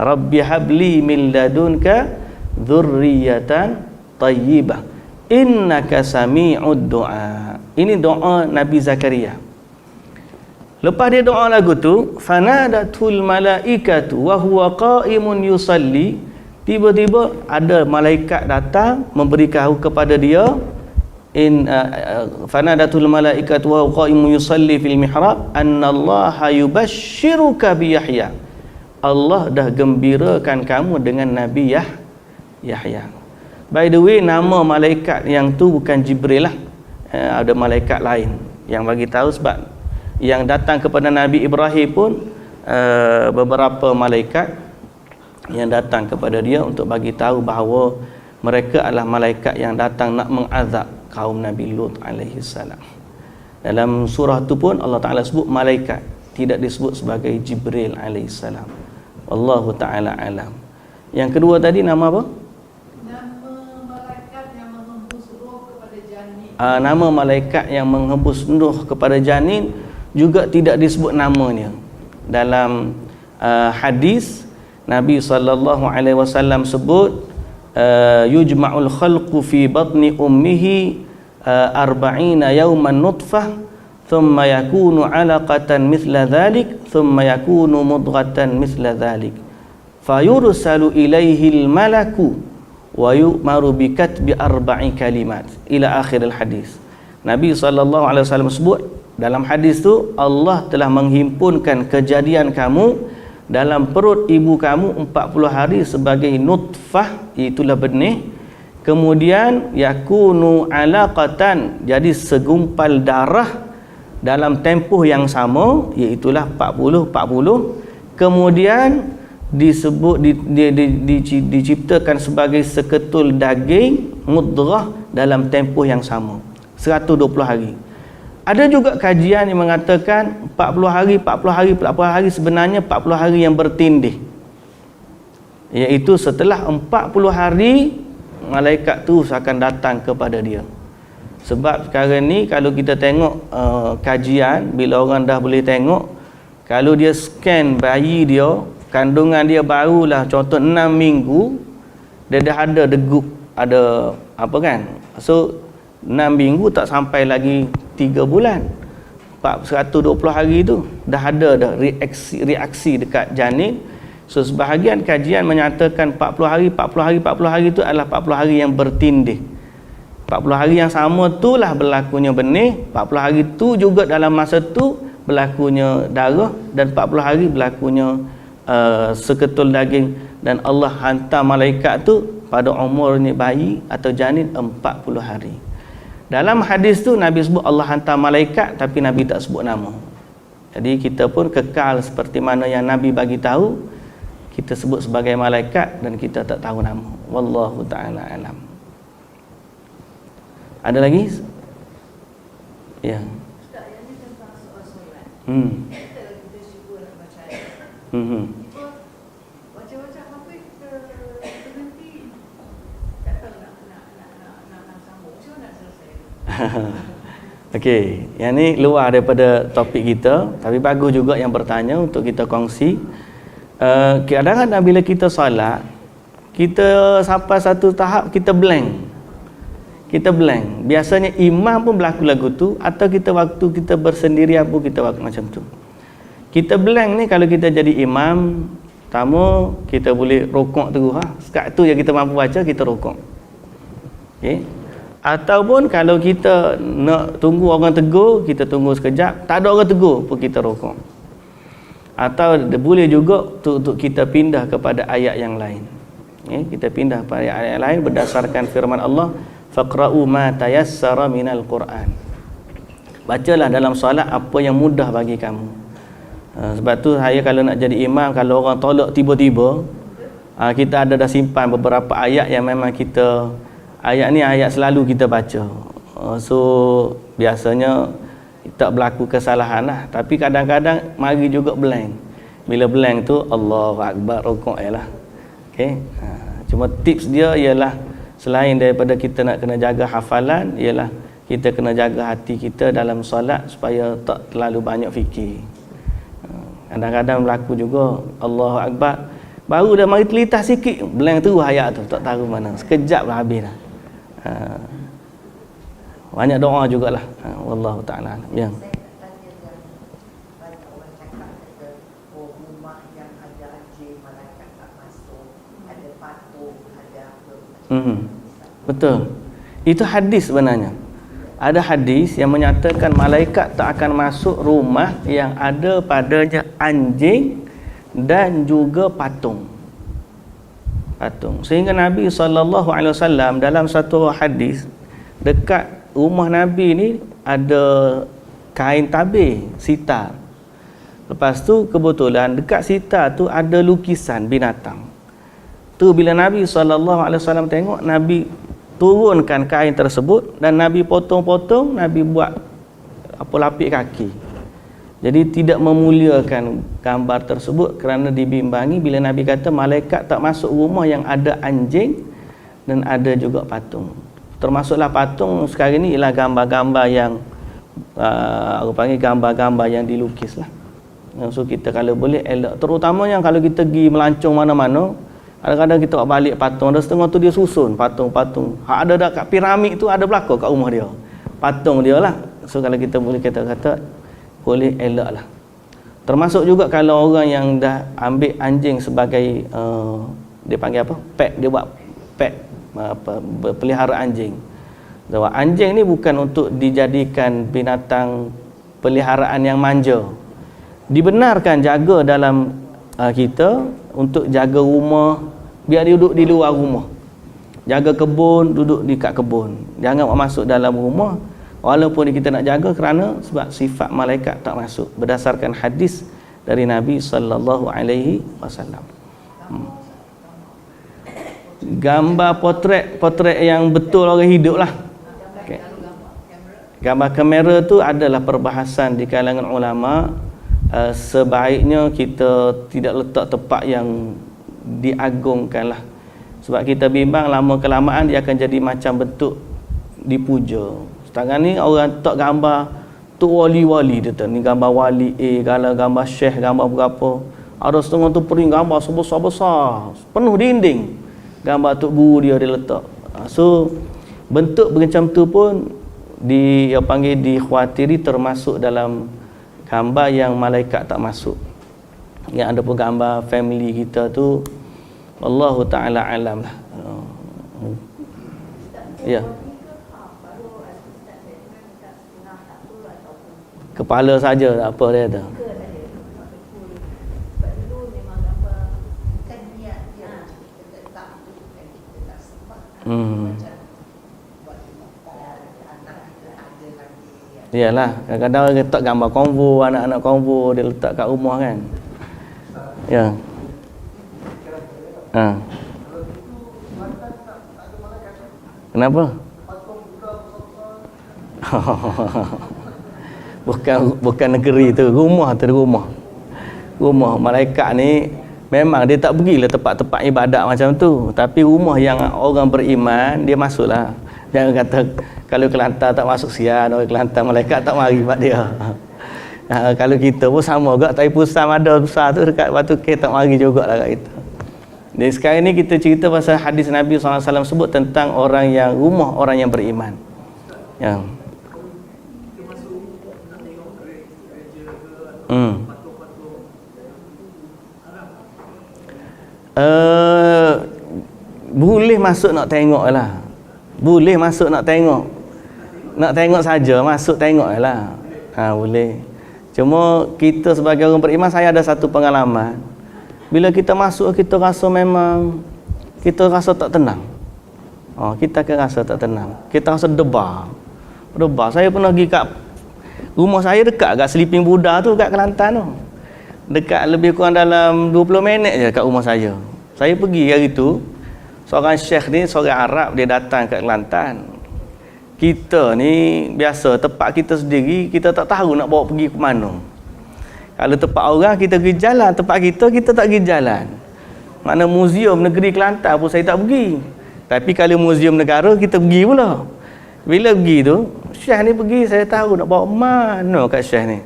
Rabbi habli min ladunka dzurriyyatan tayyibah innaka sami'ud du'a. Ini doa Nabi Zakaria. Lepas dia doa lagu tu, fanadatul malaikatu wa huwa qa'imun yusalli. Tiba-tiba ada malaikat datang memberitahu kepada dia, fanadatul malaikatu wa huwa qa'imun yusalli fil mihrab annallaha yubashshiruka bi Yahya. Allah dah gembirakan kamu dengan Nabi Yahya. By the way, nama malaikat yang tu bukan Jibril lah. Ada malaikat lain yang bagi tahu, sebab yang datang kepada Nabi Ibrahim pun beberapa malaikat yang datang kepada dia untuk bagi tahu bahawa mereka adalah malaikat yang datang nak mengazab kaum Nabi Lut alaihi salam. Dalam surah tu pun Allah Taala sebut malaikat, tidak disebut sebagai Jibril alaihi salam. Wallahu taala alam. Yang kedua tadi nama apa? Nama malaikat yang menghembus roh kepada janin. Nama malaikat yang menghembus roh kepada janin juga tidak disebut namanya. Dalam hadis Nabi SAW sebut yujma'ul khalqu fi batni ummihi arba'ina yawman nutfah thumma yakunu 'alaqatan mithla dhalik thumma yakunu mudghatan mithla dhalik fayursalu ilaihi al-malaku wa yu'maru bi katbi arba'i kalimat ila akhiril hadis. Nabi SAW sebut dalam hadis tu, Allah telah menghimpunkan kejadian kamu dalam perut ibu kamu 40 hari sebagai nutfah, itulah benih, kemudian yakunu alaqatan, jadi segumpal darah dalam tempoh yang sama, iaitulah 40, kemudian disebut diciptakan sebagai seketul daging mudghah dalam tempoh yang sama 120 hari. Ada juga kajian yang mengatakan 40 hari sebenarnya 40 hari yang bertindih, iaitu setelah 40 hari malaikat tu akan datang kepada dia. Sebab sekarang ni kalau kita tengok kajian, bila orang dah boleh tengok, kalau dia scan bayi dia, kandungan dia barulah contoh 6 minggu, dia dah ada degup, ada apa kan, so 6 minggu tak sampai lagi 3 bulan, 120 hari tu dah ada reaksi dekat janin. So sebahagian kajian menyatakan 40 hari itu adalah 40 hari yang bertindih. 40 hari yang sama itulah berlakunya benih, 40 hari tu juga dalam masa tu berlakunya darah, dan 40 hari berlakunya seketul daging. Dan Allah hantar malaikat tu pada umurnya bayi atau janin 40 hari. Dalam hadis tu Nabi sebut Allah hantar malaikat, tapi Nabi tak sebut nama. Jadi kita pun kekal seperti mana yang Nabi bagi tahu, kita sebut sebagai malaikat dan kita tak tahu nama. Wallahu ta'ala alam. Ada lagi? Ya. Ustaz, yang ni tentang soal solat. Kita lagi bersyukur nak baca ayat. Baca-baca habis berhenti, tak tahu nak sambung. Macam mana nak selesai? Okey, yang ni luar daripada topik kita, tapi bagus juga yang bertanya untuk kita kongsi. Kadang-kadang bila kita solat, kita sampai satu tahap kita blank. Biasanya imam pun berlaku lagu tu, atau kita waktu kita bersendirian pun kita waktu macam tu. Kita blank ni kalau kita jadi imam, pertama kita boleh rokok terus sekat tu yang kita mampu baca, kita rokok. Okey. Ataupun kalau kita nak tunggu orang tegur, kita tunggu sekejap, tak ada orang tegur pun kita rokok. Atau boleh juga untuk kita pindah kepada ayat yang lain. Kita pindah kepada ayat yang lain berdasarkan firman Allah, faqra'u ma tayassara minal Quran. Bacalah dalam solat apa yang mudah bagi kamu. Sebab tu saya kalau nak jadi imam, kalau orang tolak tiba-tiba, kita ada dah simpan beberapa ayat yang memang kita, ayat ni ayat selalu kita baca. So biasanya tak berlaku kesalahan lah. Tapi kadang-kadang mari juga blank. Bila blank tu Allahu Akbar, rukuk ialah. Okey. Cuma tips dia ialah selain daripada kita nak kena jaga hafalan, ialah kita kena jaga hati kita dalam solat supaya tak terlalu banyak fikir. Kadang-kadang berlaku juga Allahu Akbar, baru dah mari telitah sikit blank terus ayat tu, tak tahu mana. Sekejap lah habis dah. Banyak doa jugalah. Wallahu ta'ala. Ya. Saya nak tanya yang banyak orang cakap kata, rumah yang ada anjing malaikat tak masuk, ada patung, ada apa. Betul. Itu hadis sebenarnya. Ada hadis yang menyatakan malaikat tak akan masuk rumah yang ada padanya anjing dan juga patung. Sehingga Nabi SAW dalam satu hadis, dekat rumah Nabi ni ada kain tabir sitar. Lepas tu kebetulan dekat sitar tu ada lukisan binatang. Tu bila Nabi SAW tengok, Nabi turunkan kain tersebut dan Nabi potong-potong, Nabi buat apa, lapik kaki. Jadi tidak memuliakan gambar tersebut kerana dibimbangi bila Nabi kata malaikat tak masuk rumah yang ada anjing dan ada juga patung. Termasuklah patung sekarang ni ialah gambar-gambar yang aku panggil gambar-gambar yang dilukis lah. So kita kalau boleh elak, terutamanya kalau kita pergi melancong mana-mana, kadang-kadang kita balik patung, ada setengah tu dia susun patung-patung. Ada dekat piramid tu ada belakang kat rumah dia, patung dia lah. So kalau kita boleh kata boleh elak lah. Termasuk juga kalau orang yang dah ambil anjing sebagai dia panggil apa, pet, dia buat pet pelihara anjing. Sebab anjing ni bukan untuk dijadikan binatang peliharaan yang manja. Dibenarkan jaga dalam kita untuk jaga rumah, biar dia duduk di luar rumah. Jaga kebun, duduk di kat kebun. Jangan masuk dalam rumah walaupun kita nak jaga, kerana sebab sifat malaikat tak masuk berdasarkan hadis dari Nabi sallallahu alaihi wasallam. Gambar potret yang betul orang hidup lah. Okay. Gambar kamera tu adalah perbahasan di kalangan ulama. Sebaiknya kita tidak letak tempat yang diagungkan lah. Sebab kita bimbang lama kelamaan dia akan jadi macam bentuk dipuja. Sekarang ni orang letak gambar tu wali-wali dia tu. Ni gambar wali kalau gambar syekh, gambar berapa. Ada setengah tu pering gambar sebesar-besar, penuh dinding. Gambar tok guru dia letak. So bentuk macam tu pun dia panggil dikhawatiri termasuk dalam gambar yang malaikat tak masuk. Yang ada pun gambar family kita tu Allahu taala alam lah. Ya. Kepala saja tak apa dia ada. Iyalah, kadang-kadang orang letak gambar konvo, anak-anak konvo dia letak kat rumah kan. Ya. Kenapa? bukan negeri tu, rumah tu, rumah malaikat ni memang dia tak pergilah tempat-tempat ibadat macam tu, tapi rumah yang orang beriman dia masuklah. Jangan kata kalau Kelantan tak masuk sian, orang Kelantan malaikat tak mari kat dia. Kalau kita pun sama juga, tapi pusam ada besar tu dekat batu ke tak mari jugalah kat kita. Dan sekarang ni kita cerita pasal hadis Nabi SAW sebut tentang orang yang rumah orang yang beriman. Ya. Boleh masuk nak tengok lah. Boleh masuk nak tengok. Nak tengok saja, masuk tengok lah. Boleh. Cuma kita sebagai orang beriman, saya ada satu pengalaman. Bila kita masuk, kita rasa memang kita rasa tak tenang. Kita akan rasa tak tenang. Kita rasa debar. Saya pernah pergi kat rumah saya dekat kat Sleeping Buddha tu kat Kelantan tu. Dekat lebih kurang dalam 20 minit je kat rumah saya. Saya pergi hari tu. Seorang syekh ni, seorang Arab, dia datang kat Kelantan. Kita ni biasa tempat kita sendiri, kita tak tahu nak bawa pergi ke mana. Kalau tempat orang kita pergi jalan, tempat kita tak pergi jalan. Mana muzium negeri Kelantan pun saya tak pergi. Tapi kalau muzium negara kita pergi pula. Bila pergi tu, syekh ni pergi, saya tahu nak bawa mana kat syekh ni.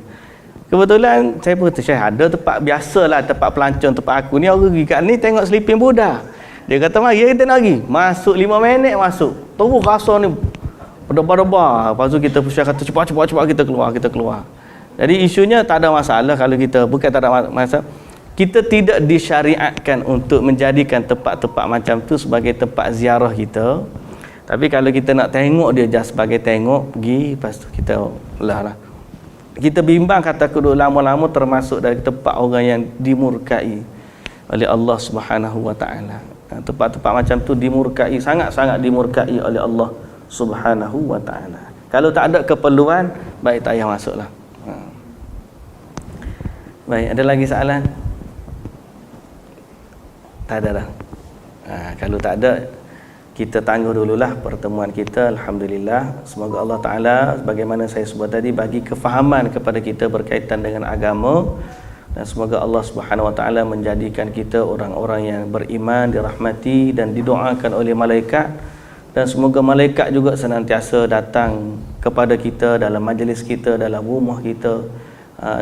Kebetulan saya pun kata, syekh ada tempat biasalah, tempat pelancong tempat aku ni, orang pergi kat ni tengok Sleeping Buddha. Dia kata, mari kita nak pergi. Masuk 5 minit masuk. Terus rasa ni berdebar-debar. Lepas tu kita syekh kata, cepat kita keluar. Jadi isunya tak ada masalah kalau kita, bukan tak ada masalah. Kita tidak disyariatkan untuk menjadikan tempat-tempat macam tu sebagai tempat ziarah kita. Tapi kalau kita nak tengok dia just sebagai tengok, pergi, lepas tu kita lah. Kita bimbang kata duduk lama-lama termasuk dari tempat orang yang dimurkai oleh Allah Subhanahu wa taala. Tempat-tempat macam tu dimurkai, sangat-sangat dimurkai oleh Allah Subhanahu wa taala. Kalau tak ada keperluan, baik tak payah masuklah. Baik, ada lagi soalan? Tak ada dah. Kalau tak ada, kita tangguh dululah pertemuan kita. Alhamdulillah, semoga Allah Ta'ala sebagaimana saya sebut tadi bagi kefahaman kepada kita berkaitan dengan agama, dan semoga Allah Subhanahu Wa Ta'ala menjadikan kita orang-orang yang beriman, dirahmati dan didoakan oleh malaikat, dan semoga malaikat juga senantiasa datang kepada kita dalam majlis kita, dalam rumah kita,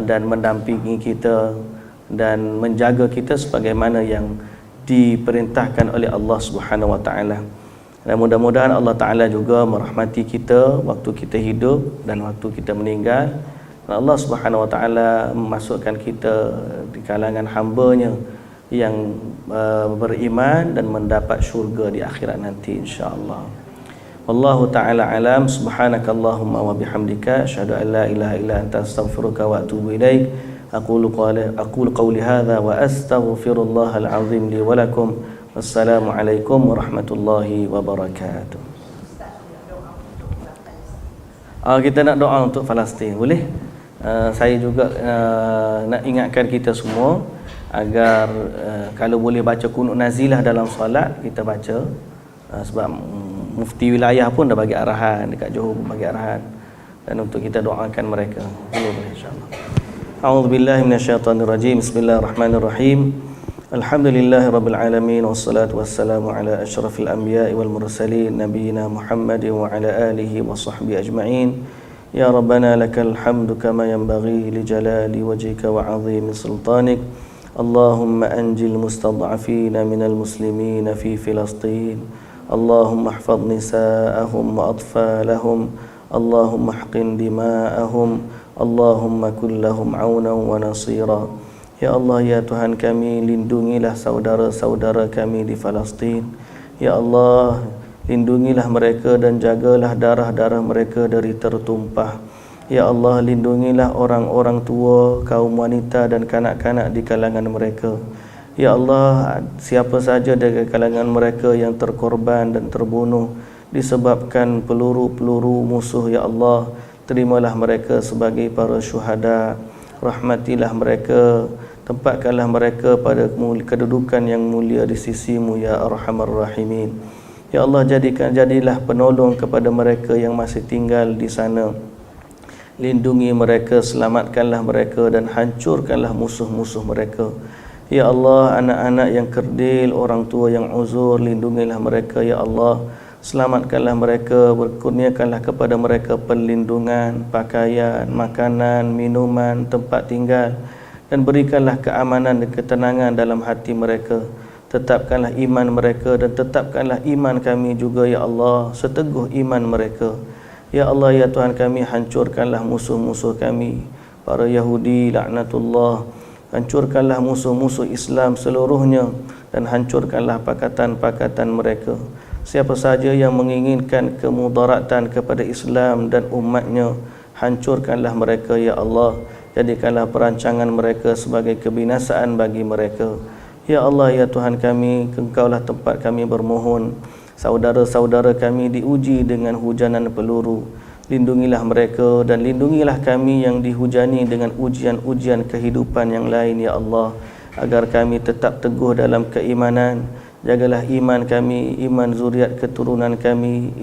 dan mendampingi kita dan menjaga kita sebagaimana yang diperintahkan oleh Allah Subhanahu Wa Ta'ala. Dan mudah-mudahan Allah Ta'ala juga merahmati kita waktu kita hidup dan waktu kita meninggal. Dan Allah Subhanahu Wa Ta'ala memasukkan kita di kalangan hamba-Nya yang beriman dan mendapat syurga di akhirat nanti insya-Allah. Wallahu ta'ala alam. Subhanakallahumma wa bihamdika asyhadu an la ilaha illa anta astaghfiruka wa atubu ilaik. Aqulu qawli hadha wa astaghfirullahal azim li wa lakum. Wassalamualaikum warahmatullahi wabarakatuh. Kita nak doa untuk Palestin, boleh? Saya juga nak ingatkan kita semua agar kalau boleh baca kunut nazilah dalam solat kita baca, sebab mufti wilayah pun dah bagi arahan, dekat Johor pun bagi arahan, dan untuk kita doakan mereka. Boleh insya-Allah. A'udzubillahi minasyaitonirrajim. Bismillahirrahmanirrahim. Alhamdulillahirabbil alamin wassalatu wassalamu ala asyrafil anbiya'i wal mursalin nabiyina Muhammadin wa ala alihi wa sahbihi ajma'in. Ya Rabbana lakal hamdu kama yanbaghi li jalali wajhika wa 'azimi sultanik. Allahumma anjil mustad'afina minal muslimina fi Filastin. Allahumma ihfaz nisa'ahum wa atfalahum. Allahumma ihqin dima'ahum. Allahumma kullahum 'aunan wa nasira. Ya Allah, ya Tuhan kami, lindungilah saudara-saudara kami di Palestin. Ya Allah, lindungilah mereka dan jagalah darah-darah mereka dari tertumpah. Ya Allah, lindungilah orang-orang tua, kaum wanita dan kanak-kanak di kalangan mereka. Ya Allah, siapa saja dari kalangan mereka yang terkorban dan terbunuh disebabkan peluru-peluru musuh, ya Allah, terimalah mereka sebagai para syuhada. Rahmatilah mereka, tempatkanlah mereka pada kedudukan yang mulia di sisi-Mu, ya Arhamar Rahimin. Ya Allah, jadilah penolong kepada mereka yang masih tinggal di sana. Lindungi mereka, selamatkanlah mereka dan hancurkanlah musuh-musuh mereka. Ya Allah, anak-anak yang kerdil, orang tua yang uzur, lindungilah mereka, ya Allah. Selamatkanlah mereka, berkurniakanlah kepada mereka perlindungan, pakaian, makanan, minuman, tempat tinggal, dan berikanlah keamanan dan ketenangan dalam hati mereka. Tetapkanlah iman mereka dan tetapkanlah iman kami juga, ya Allah, seteguh iman mereka. Ya Allah, ya Tuhan kami, hancurkanlah musuh-musuh kami, para Yahudi laknatullah. Hancurkanlah musuh-musuh Islam seluruhnya dan hancurkanlah pakatan-pakatan mereka. Siapa saja yang menginginkan kemudaratan kepada Islam dan umatnya, hancurkanlah mereka, ya Allah. Jadikanlah perancangan mereka sebagai kebinasaan bagi mereka. Ya Allah, ya Tuhan kami, Engkaulah tempat kami bermohon. Saudara-saudara kami diuji dengan hujanan peluru. Lindungilah mereka dan lindungilah kami yang dihujani dengan ujian-ujian kehidupan yang lain, ya Allah, agar kami tetap teguh dalam keimanan. Jagalah iman kami, iman zuriat keturunan kami,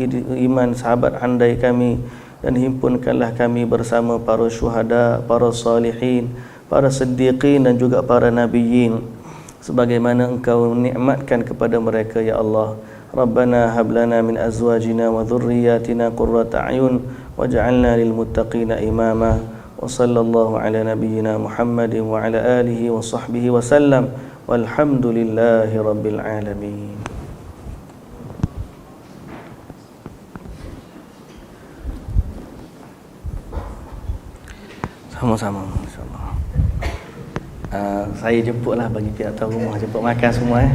iman sahabat handai kami, dan himpunkanlah kami bersama para syuhada, para salihin, para siddiqin dan juga para nabiyyin, sebagaimana Engkau nikmatkan kepada mereka, ya Allah. Rabbana hab lana min azwajina wa dhurriyyatina qurrata a'yun waj'alna lil muttaqina imama. Wa sallallahu ala nabiyyina Muhammadin wa ala alihi wa sahbihi wa sallam. Walhamdulillahi rabbil alamin. Sama-sama, insya-Allah. Saya jemputlah bagi pihak tuan rumah, jemput makan semua